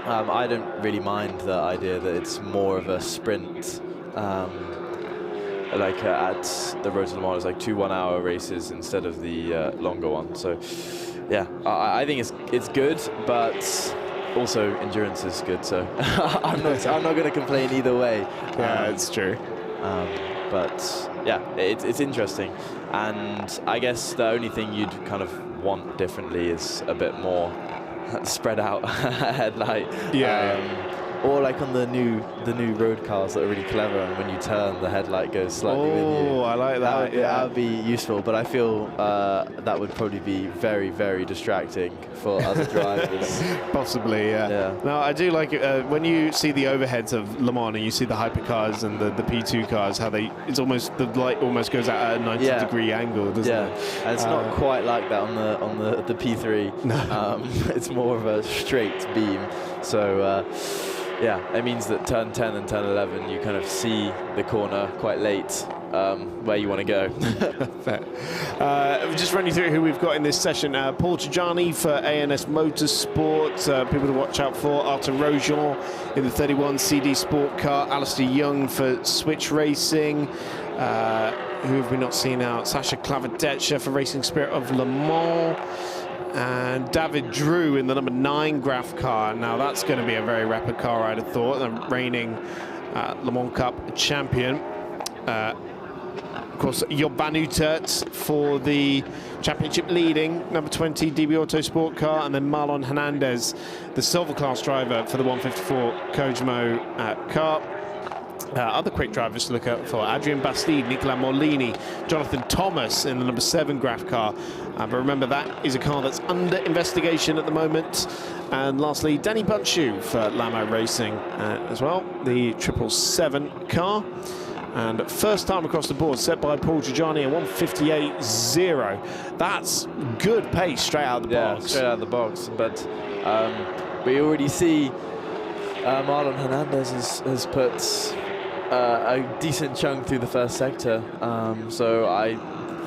Speaker 2: I don't really mind the idea that it's more of a sprint. Like at the Road to Le Mans, it's like 2 1 hour races instead of the longer one. So yeah, I think it's good, but also endurance is good. So I'm not going to complain either way.
Speaker 1: Yeah, it's true.
Speaker 2: But yeah, it's interesting, and I guess the only thing you'd kind of want differently is a bit more spread out headlight. Or like on the new road cars that are really clever, and when you turn, the headlight goes slightly with you.
Speaker 1: Oh, I like that.
Speaker 2: That would be useful, but I feel that would probably be very, very distracting for other drivers.
Speaker 1: Possibly, yeah. No, I do like it when you see the overheads of Le Mans and you see the hypercars and the P2 cars, how the light almost goes out at a 90-degree angle, doesn't it?
Speaker 2: And it's not quite like that on the P3.
Speaker 1: No.
Speaker 2: It's more of a straight beam. So. Yeah, it means that turn 10 and turn 11, you kind of see the corner quite late where you want to go.
Speaker 1: Just running through who we've got in this session. Paul Tajani for ANS Motorsport, people to watch out for. Arthur Rojon in the 31 CD Sport Car. Alistair Young for Switch Racing. Who have we not seen out? Sasha Klavadetscher for Racing Spirit of Le Mans. And David Drew in the number 9 Graph car. Now that's going to be a very rapid car, I'd have thought. The reigning Le Mans Cup champion. Of course, Joban Utert for the championship leading number 20 DB Auto Sport car, and then Marlon Hernandez, the silver class driver for the 154 Kojimo car. Other quick drivers to look out for: Adrien Bastide, Nicolas Morlini, Jonathan Thomas in the number 7 Graf car. But remember, that is a car that's under investigation at the moment. And lastly, Danny Bunchu for Lamo Racing as well, the 777 car. And first time across the board, set by Paul Giugiani, a 1:58.0. That's good pace straight out of the box.
Speaker 2: Yeah, straight out of the box. But we already see Marlon Hernandez has put a decent chunk through the first sector. So I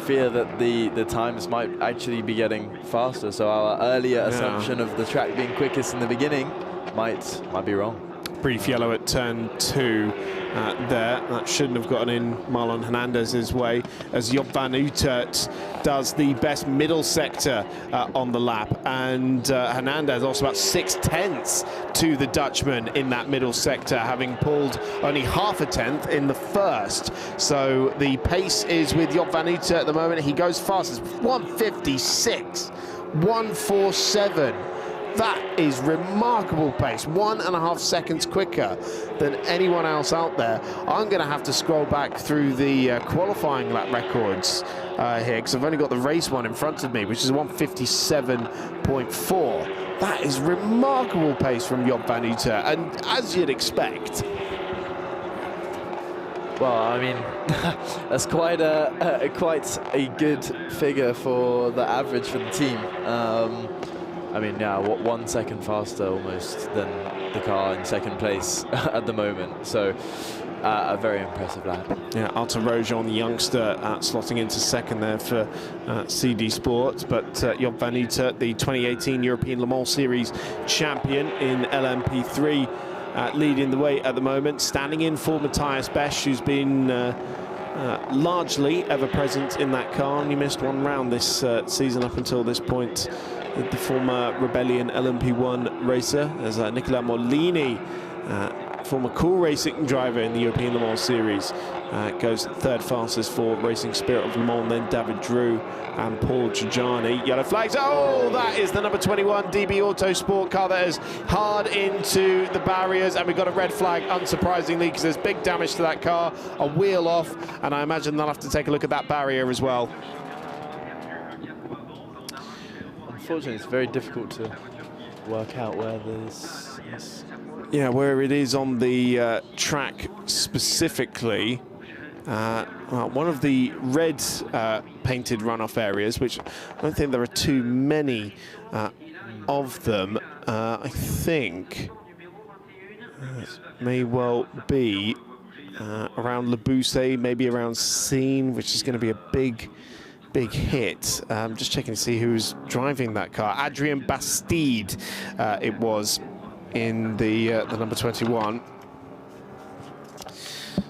Speaker 2: fear that the times might actually be getting faster. So our earlier assumption of the track being quickest in the beginning might be wrong.
Speaker 1: Brief yellow at turn 2 there. That shouldn't have gotten in Marlon Hernandez's way, as Job van Uitert does the best middle sector on the lap. And Hernandez also about 6/10 to the Dutchman in that middle sector, having pulled only half a tenth in the first. So the pace is with Job van Uitert at the moment. He goes fastest, 1:56, 1:47. That is remarkable pace, 1.5 seconds quicker than anyone else out there. I'm going to have to scroll back through the qualifying lap records here, because I've only got the race one in front of me, which is 1:57.4. That is remarkable pace from Job van Uitert, and as you'd expect.
Speaker 2: Well, I mean, that's quite a good figure for the average for the team. I mean, yeah, 1 second faster almost than the car in second place at the moment. So a very impressive lap.
Speaker 1: Yeah, Arthur Rojon, the youngster, slotting into second there for CD Sport. But Job van Uitert, the 2018 European Le Mans Series champion in LMP3, leading the way at the moment, standing in for Matthias Besch, who's been largely ever present in that car. Only missed one round this season up until this point. The former Rebellion LMP1 racer, as Nicolas Morlini, former Cool Racing driver in the European Le Mans Series, goes third fastest for Racing Spirit of Le Mans, then David Drew and Paul Giugiani. Yellow flags. Oh, that is the number 21 DB Auto Sport car that is hard into the barriers, and we've got a red flag, unsurprisingly, because there's big damage to that car, a wheel off, and I imagine they'll have to take a look at that barrier as well.
Speaker 2: Unfortunately, it's very difficult to work out where this is.
Speaker 1: Yeah, where it is on the track specifically. Well, one of the red painted runoff areas, which I don't think there are too many of them. I think may well be around Le Bousset, maybe around Seine, which is going to be a big hit. Just checking to see who's driving that car. Adrien Bastide it was in the number 21.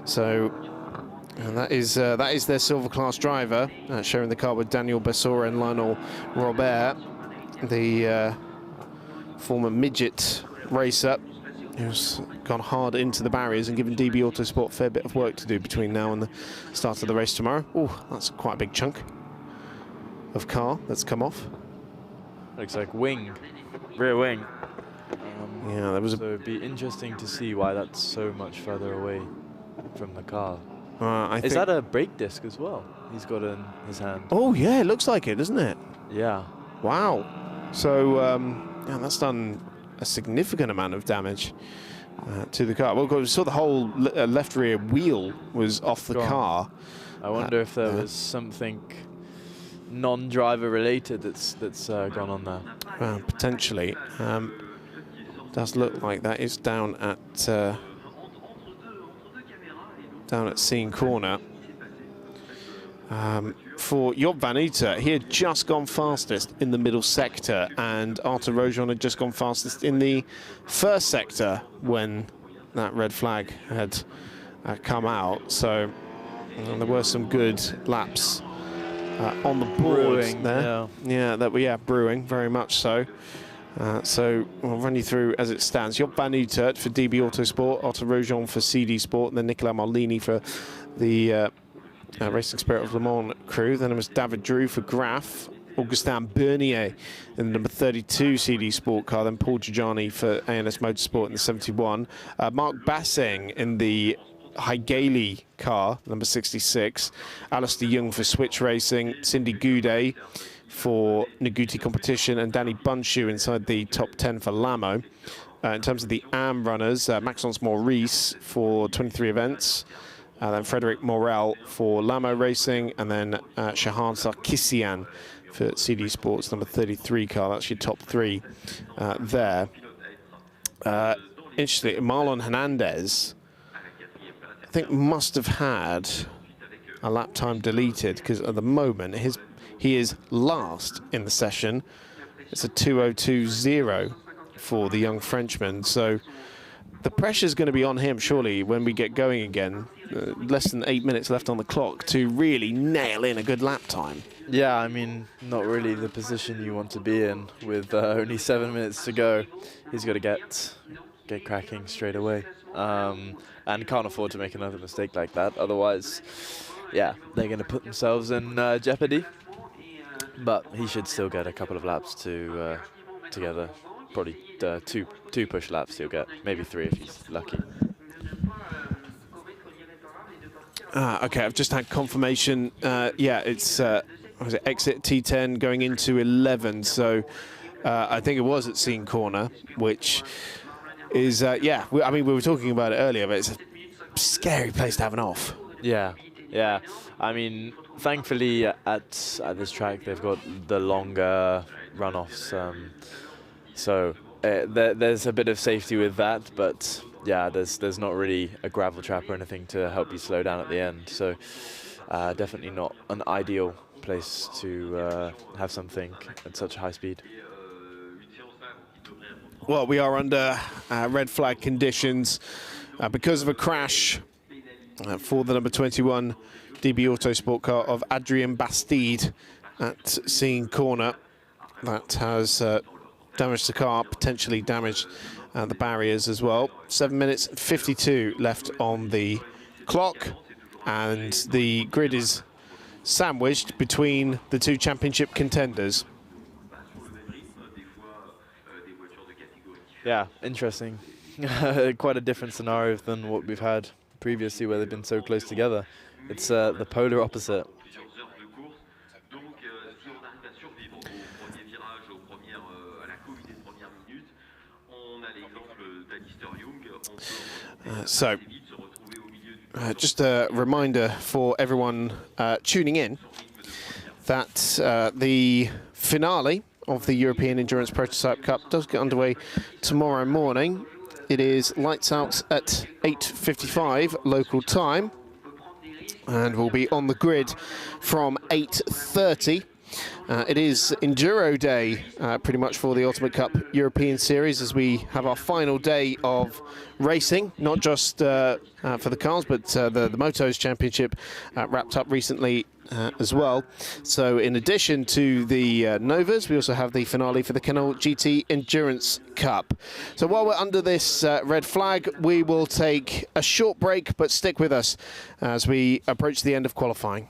Speaker 1: So that is their silver class driver, sharing the car with Daniel Bessora and Lionel Robert, the former midget racer who's gone hard into the barriers and given DB Autosport a fair bit of work to do between now and the start of the race tomorrow. Oh, that's quite a big chunk of car that's come off.
Speaker 2: Looks like wing, rear wing.
Speaker 1: Yeah, there was
Speaker 2: so it'd be interesting to see why that's so much further away from the car. Is that a brake disc as well? He's got in his hand.
Speaker 1: Oh yeah, it looks like it, doesn't it?
Speaker 2: Yeah.
Speaker 1: Wow. So yeah, that's done a significant amount of damage to the car. Well, we saw the whole left rear wheel was off the car.
Speaker 2: I wonder if there was something non-driver related that's gone on there.
Speaker 1: Potentially. Does look like that. Is down at Seine Corner. For Job van Uitert, he had just gone fastest in the middle sector, and Arthur Rojon had just gone fastest in the first sector when that red flag had come out. So there were some good laps on the board
Speaker 2: brewing,
Speaker 1: there. Yeah, brewing, very much so. So we'll run you through as it stands. Job van Uitert for DB Autosport, Arthur Rojon for CD Sport, and then Nicolas Morlini for the Racing Spirit of Le Mans crew. Then it was David Drew for Graf, Augustin Bernier in the number 32 CD Sport car, then Paul Giugiani for ANS Motorsport in the 71. Mark Bassing in the Hallyday car, number 66. Alistair Young for Switch Racing. Cindy Goudet for Noguchi Competition, and Danny Bunshu inside the top 10 for Lamo. In terms of the AM runners, Maxence Maurice for 23 events, then Frederic Morel for Lamo Racing, and then Shahan Sarkissian for CD Sports, number 33 car. That's your top 3 there. Interestingly, Marlon Hernandez, I think, must have had a lap time deleted, because at the moment he is last in the session. It's a 2:02.0 for the young Frenchman. So the pressure's going to be on him, surely, when we get going again. Less than 8 minutes left on the clock to really nail in a good lap time.
Speaker 2: Yeah, I mean, not really the position you want to be in with only 7 minutes to go. He's got to get cracking straight away, and can't afford to make another mistake like that. Otherwise, yeah, they're going to put themselves in jeopardy. But he should still get a couple of laps together. Probably two push laps he'll get, maybe 3 if he's lucky.
Speaker 1: Okay, I've just had confirmation. Yeah, it's was it exit T10 going into 11. So I think it was at Scene Corner, which is yeah. I mean, we were talking about it earlier, but it's a scary place to have an off.
Speaker 2: Yeah, yeah. I mean, thankfully at this track they've got the longer runoffs, so there's a bit of safety with that. But yeah, there's not really a gravel trap or anything to help you slow down at the end. So definitely not an ideal place to have something at such high speed.
Speaker 1: Well, we are under red flag conditions because of a crash for the number 21 DB Autosport car of Adrien Bastide at Scene Corner. That has damaged the car, potentially damaged the barriers as well. 7 minutes 52 left on the clock, and the grid is sandwiched between the two championship contenders.
Speaker 2: Yeah, interesting. Quite a different scenario than what we've had previously, where they've been so close together. It's the polar opposite.
Speaker 1: Just a reminder for everyone tuning in that the finale of the European Endurance Prototype Cup does get underway tomorrow morning. It is lights out at 8:55 local time, and we'll be on the grid from 8:30. It is Enduro Day pretty much for the Ultimate Cup European Series, as we have our final day of racing, not just for the cars, but the Motos Championship wrapped up recently as well. So in addition to the Novas, we also have the finale for the Renault GT Endurance Cup. So while we're under this red flag, we will take a short break, but stick with us as we approach the end of qualifying.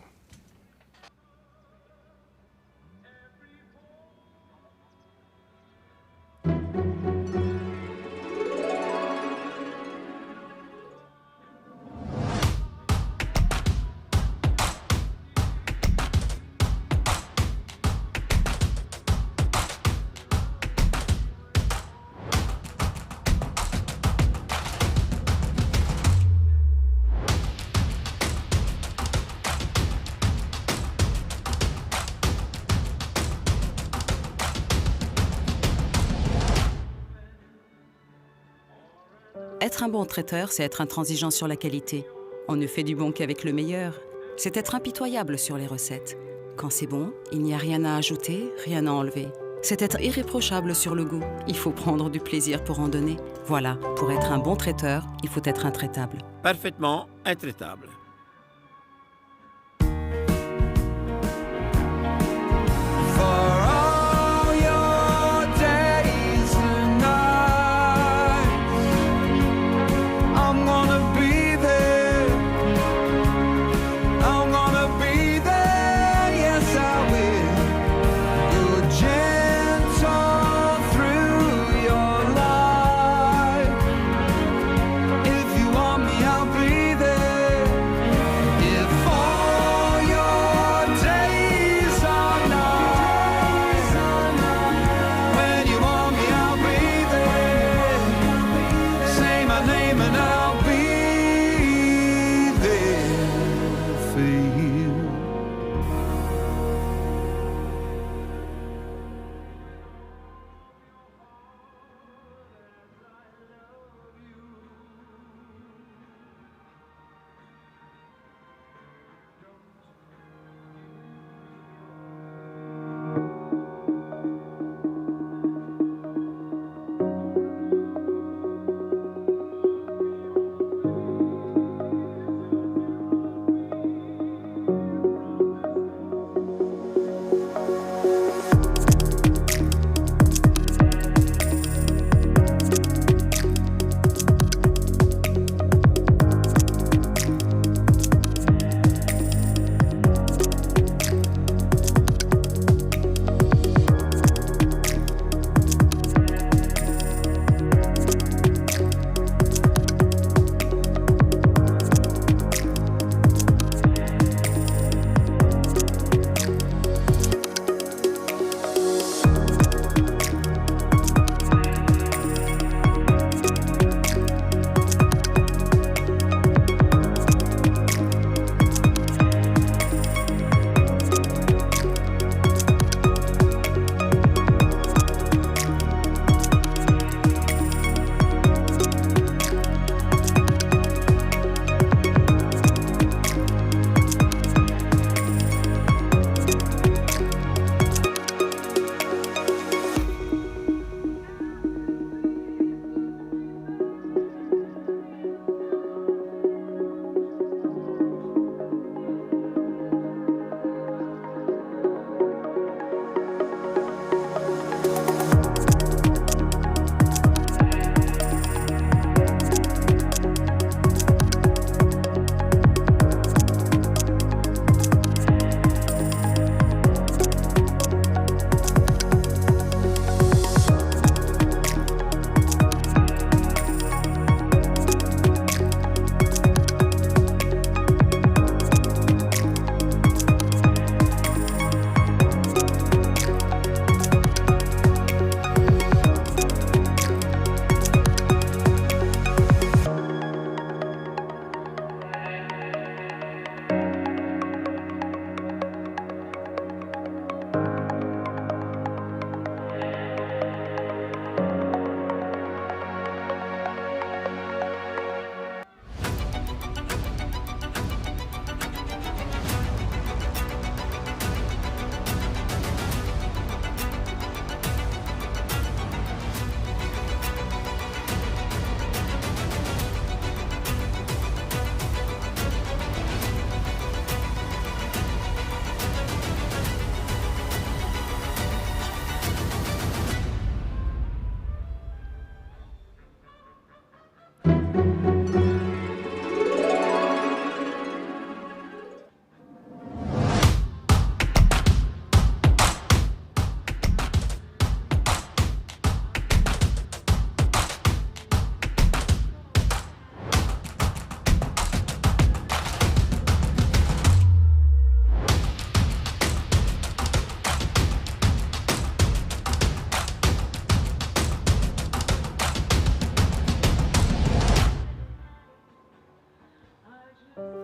Speaker 3: Être un bon traiteur, c'est être intransigeant sur la qualité. On ne fait du bon qu'avec le meilleur. C'est être impitoyable sur les recettes. Quand c'est bon, il n'y a rien à ajouter, rien à enlever. C'est être irréprochable sur le goût. Il faut prendre du plaisir pour en donner. Voilà, pour être un bon traiteur, il faut être intraitable.
Speaker 4: Parfaitement intraitable.
Speaker 5: If you want me, I'll be there.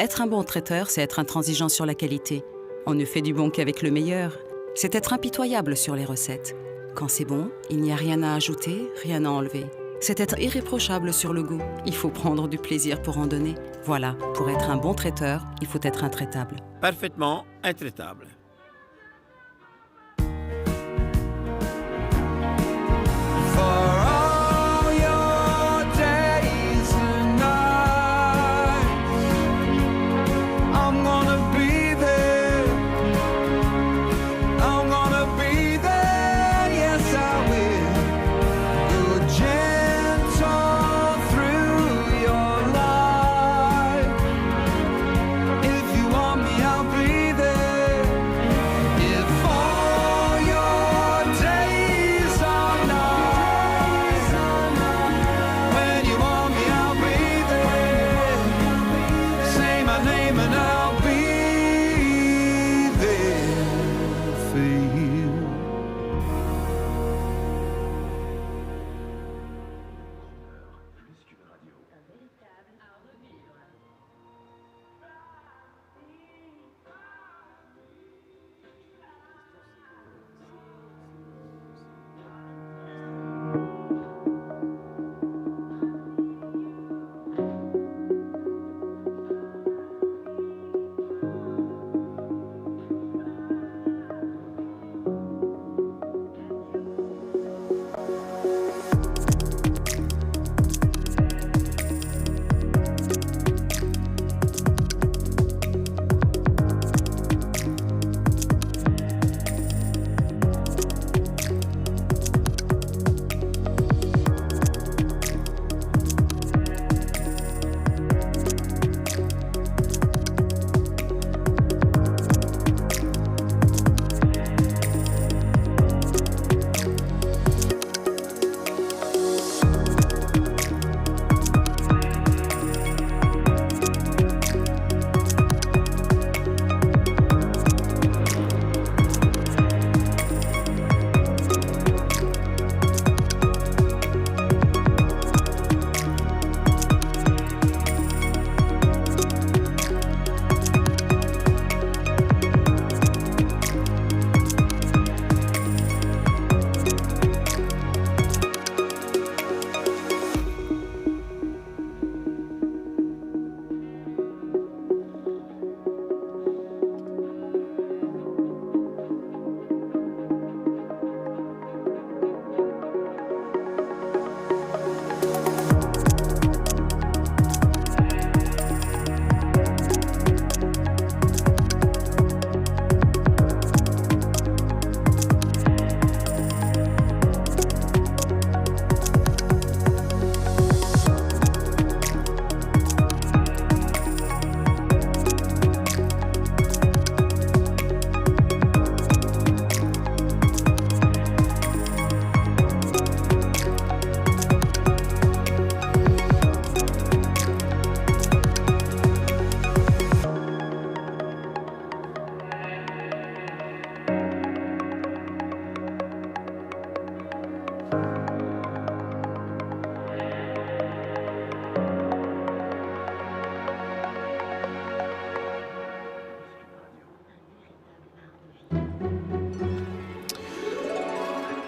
Speaker 3: Être un bon traiteur, c'est être intransigeant sur la qualité. On ne fait du bon qu'avec le meilleur. C'est être impitoyable sur les recettes. Quand c'est bon, il n'y a rien à ajouter, rien à enlever. C'est être irréprochable sur le goût. Il faut prendre du plaisir pour en donner. Voilà, pour être un bon traiteur, il faut être intraitable.
Speaker 4: Parfaitement intraitable.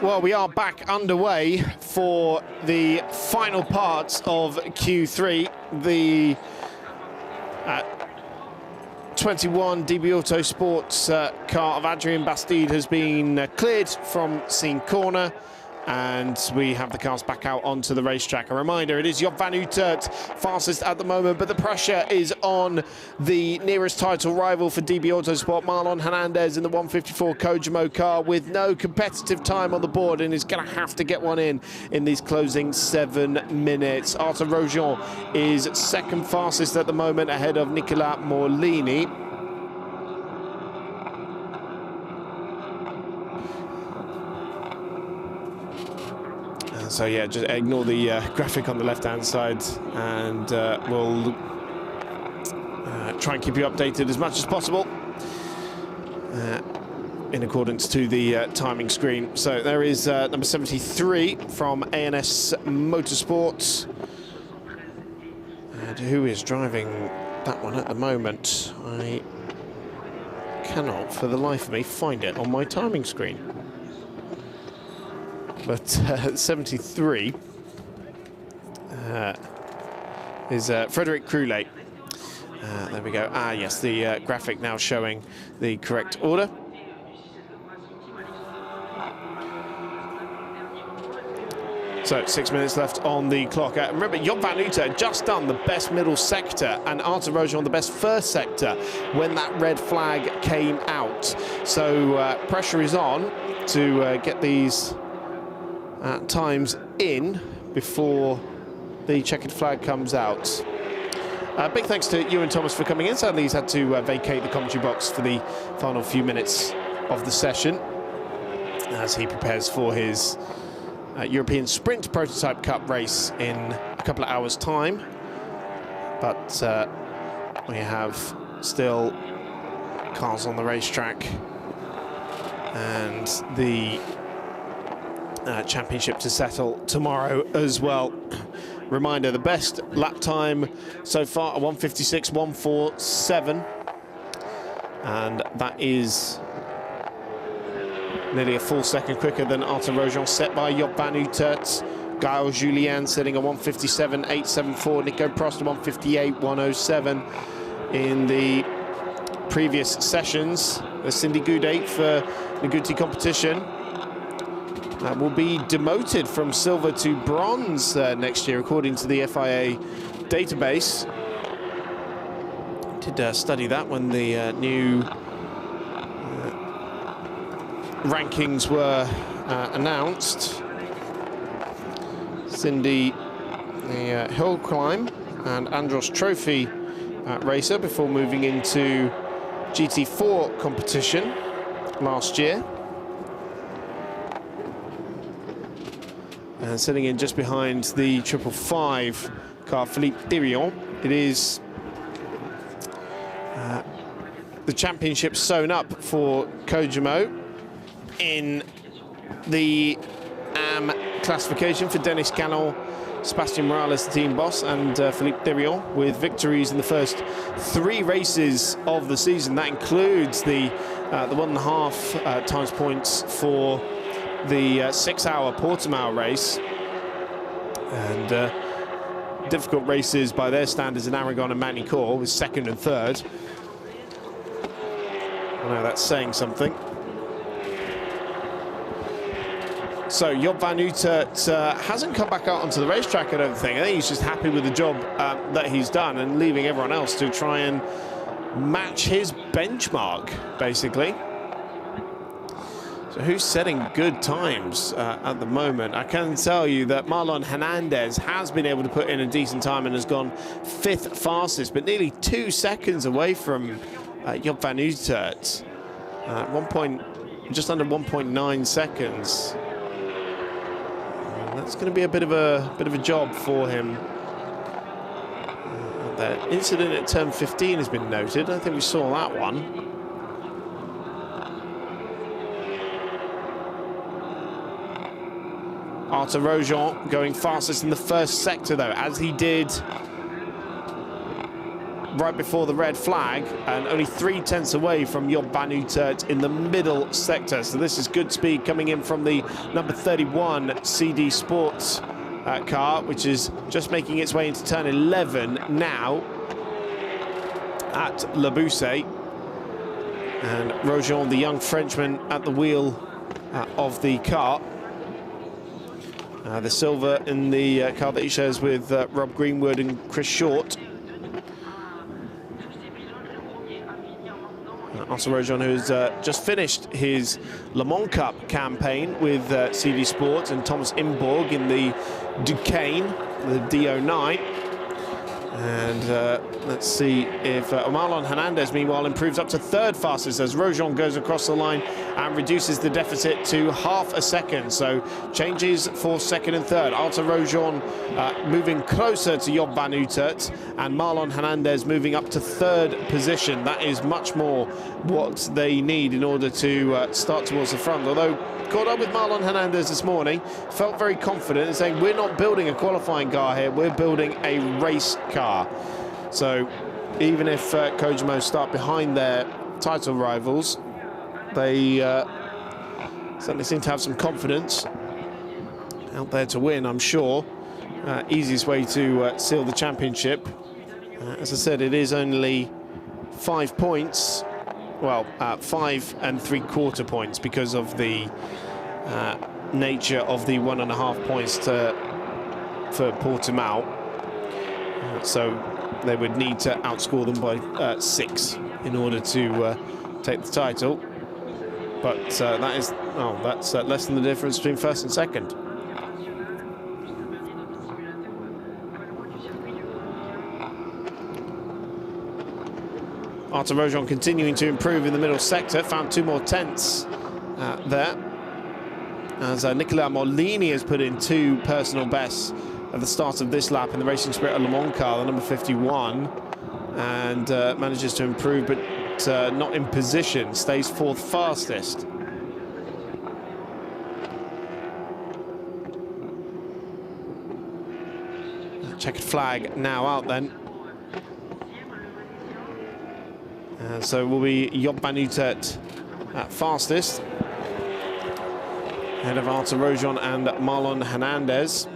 Speaker 1: Well, we are back underway for the final parts of Q3. The 21 DB Auto Sports car of Adrien Bastide has been cleared from scene corner, and we have the cars back out onto the racetrack. A reminder, it is Job van Uitert fastest at the moment, but the pressure is on the nearest title rival for DB Autosport, Marlon Hernandez, in the 154 Kojimo car with no competitive time on the board, and is going to have to get one in these closing 7 minutes. Arthur Rojon is second fastest at the moment, ahead of Nicolas Morlini. So yeah, just ignore the graphic on the left-hand side, and we'll try and keep you updated as much as possible in accordance to the timing screen. So there is number 73 from ANS Motorsports, and who is driving that one at the moment. I cannot, for the life of me, find it on my timing screen. But 73 is Frédéric Croulet. There we go. Ah, yes, the graphic now showing the correct order. So 6 minutes left on the clock. Remember, Job van Uter had just done the best middle sector and Arthur Rojon the best first sector when that red flag came out. So pressure is on to get these times in before the checkered flag comes out. Big thanks to Ewan Thomas for coming in. Sadly, he's had to vacate the commentary box for the final few minutes of the session as he prepares for his European Sprint Prototype Cup race in a couple of hours' time. But we have still cars on the racetrack and the championship to settle tomorrow as well. Reminder, the best lap time so far, a 1:56.147, and that is nearly a full second quicker than Arthur Rojon, set by Job van Utert. Gaël Julien setting a 1:57.874. Nico Prost a 1:58.107 in the previous sessions. The Cindy Goudet for the Guti competition will be demoted from silver to bronze next year, according to the FIA database. Did study that when the new rankings were announced. Cindy, the hill climb and Andros Trophy racer before moving into GT4 competition last year. And sitting in just behind the 555 car, Philippe Thirion. It is the championship sewn up for Kojimo in the AM classification for Dennis Callon, Sébastien Morales, the team boss, and Philippe Thirion with victories in the first 3 races of the season. That includes the 1.5 times points for the 6-hour Portimao race, and difficult races by their standards in Aragon and Magny-Cours with 2nd and 3rd. I know that's saying something. So Job van Utert hasn't come back out onto the racetrack, I don't think. I think he's just happy with the job that he's done and leaving everyone else to try and match his benchmark, basically. So who's setting good times at the moment? I can tell you that Marlon Hernandez has been able to put in a decent time and has gone 5th fastest, but nearly 2 seconds away from Job van Utert. Just under 1.9 seconds. That's going to be a bit of a job for him. The incident at turn 15 has been noted. I think we saw that one. Arthur Rojon going fastest in the first sector, though, as he did right before the red flag, and only 3/10 away from Job van Utert in the middle sector. So this is good speed coming in from the number 31 CD Sports car, which is just making its way into turn 11 now at Le Bousset. And Rojon, the young Frenchman, at the wheel of the car. The silver in the car that he shares with Rob Greenwood and Chris Short. Arthur Rojon, who's just finished his Le Mans Cup campaign with CD Sport and Thomas Imborg in the Duquesne, the D09. And let's see if Marlon Hernandez, meanwhile, improves up to 3rd fastest as Rojon goes across the line and reduces the deficit to ½ a second. So changes for 2nd and 3rd. Arthur Rojon moving closer to Job van Utert, and Marlon Hernandez moving up to 3rd position. That is much more what they need in order to start towards the front. Although caught up with Marlon Hernandez this morning, felt very confident in saying, we're not building a qualifying car here, we're building a race car. So even if Kojimo start behind their title rivals, they certainly seem to have some confidence out there to win, I'm sure. Easiest way to seal the championship. As I said, it is only 5 points. Well, 5 3/4 points because of the nature of the 1.5 points for Portimao. So they would need to outscore them by 6 in order to take the title. But that's less than the difference between first and second. Arthur Rojon continuing to improve in the middle sector, found 2 more tenths there. As Nicolas Molini has put in 2 personal bests at the start of this lap in the Racing Spirit of Le Mans car, the number 51, and manages to improve, but not in position, stays 4th fastest. Checkered flag now out then. So will be Job van Utrecht at fastest, ahead of Arthur Rojon and Marlon Hernandez.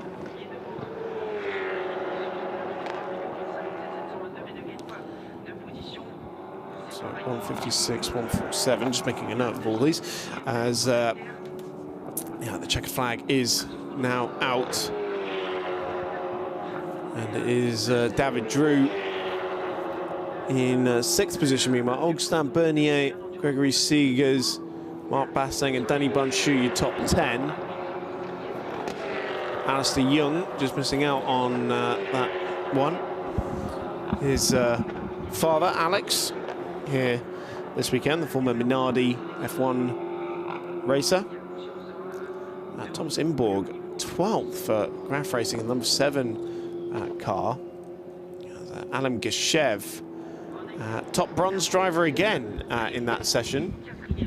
Speaker 1: So 156, 147, just making a note of all these, as the checkered flag is now out. And it is David Drew in 6th position. Meanwhile, Augustin Bernier, Gregory Segers, Mark Basseng and Danny Bunchu, your top 10. Alistair Young just missing out on that one. His father, Alex, here this weekend, the former Minardi F1 racer. Thomas Imborg, 12th for Graf Racing in number 7 car. Alam Geshev, top bronze driver again in that session,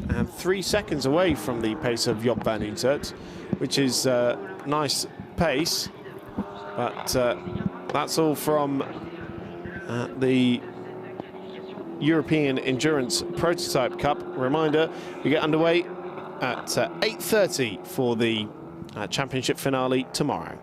Speaker 1: and 3 seconds away from the pace of Job van Utrecht, which is nice pace. But that's all from the European Endurance Prototype Cup. Reminder, we get underway at 8:30 for the championship finale tomorrow.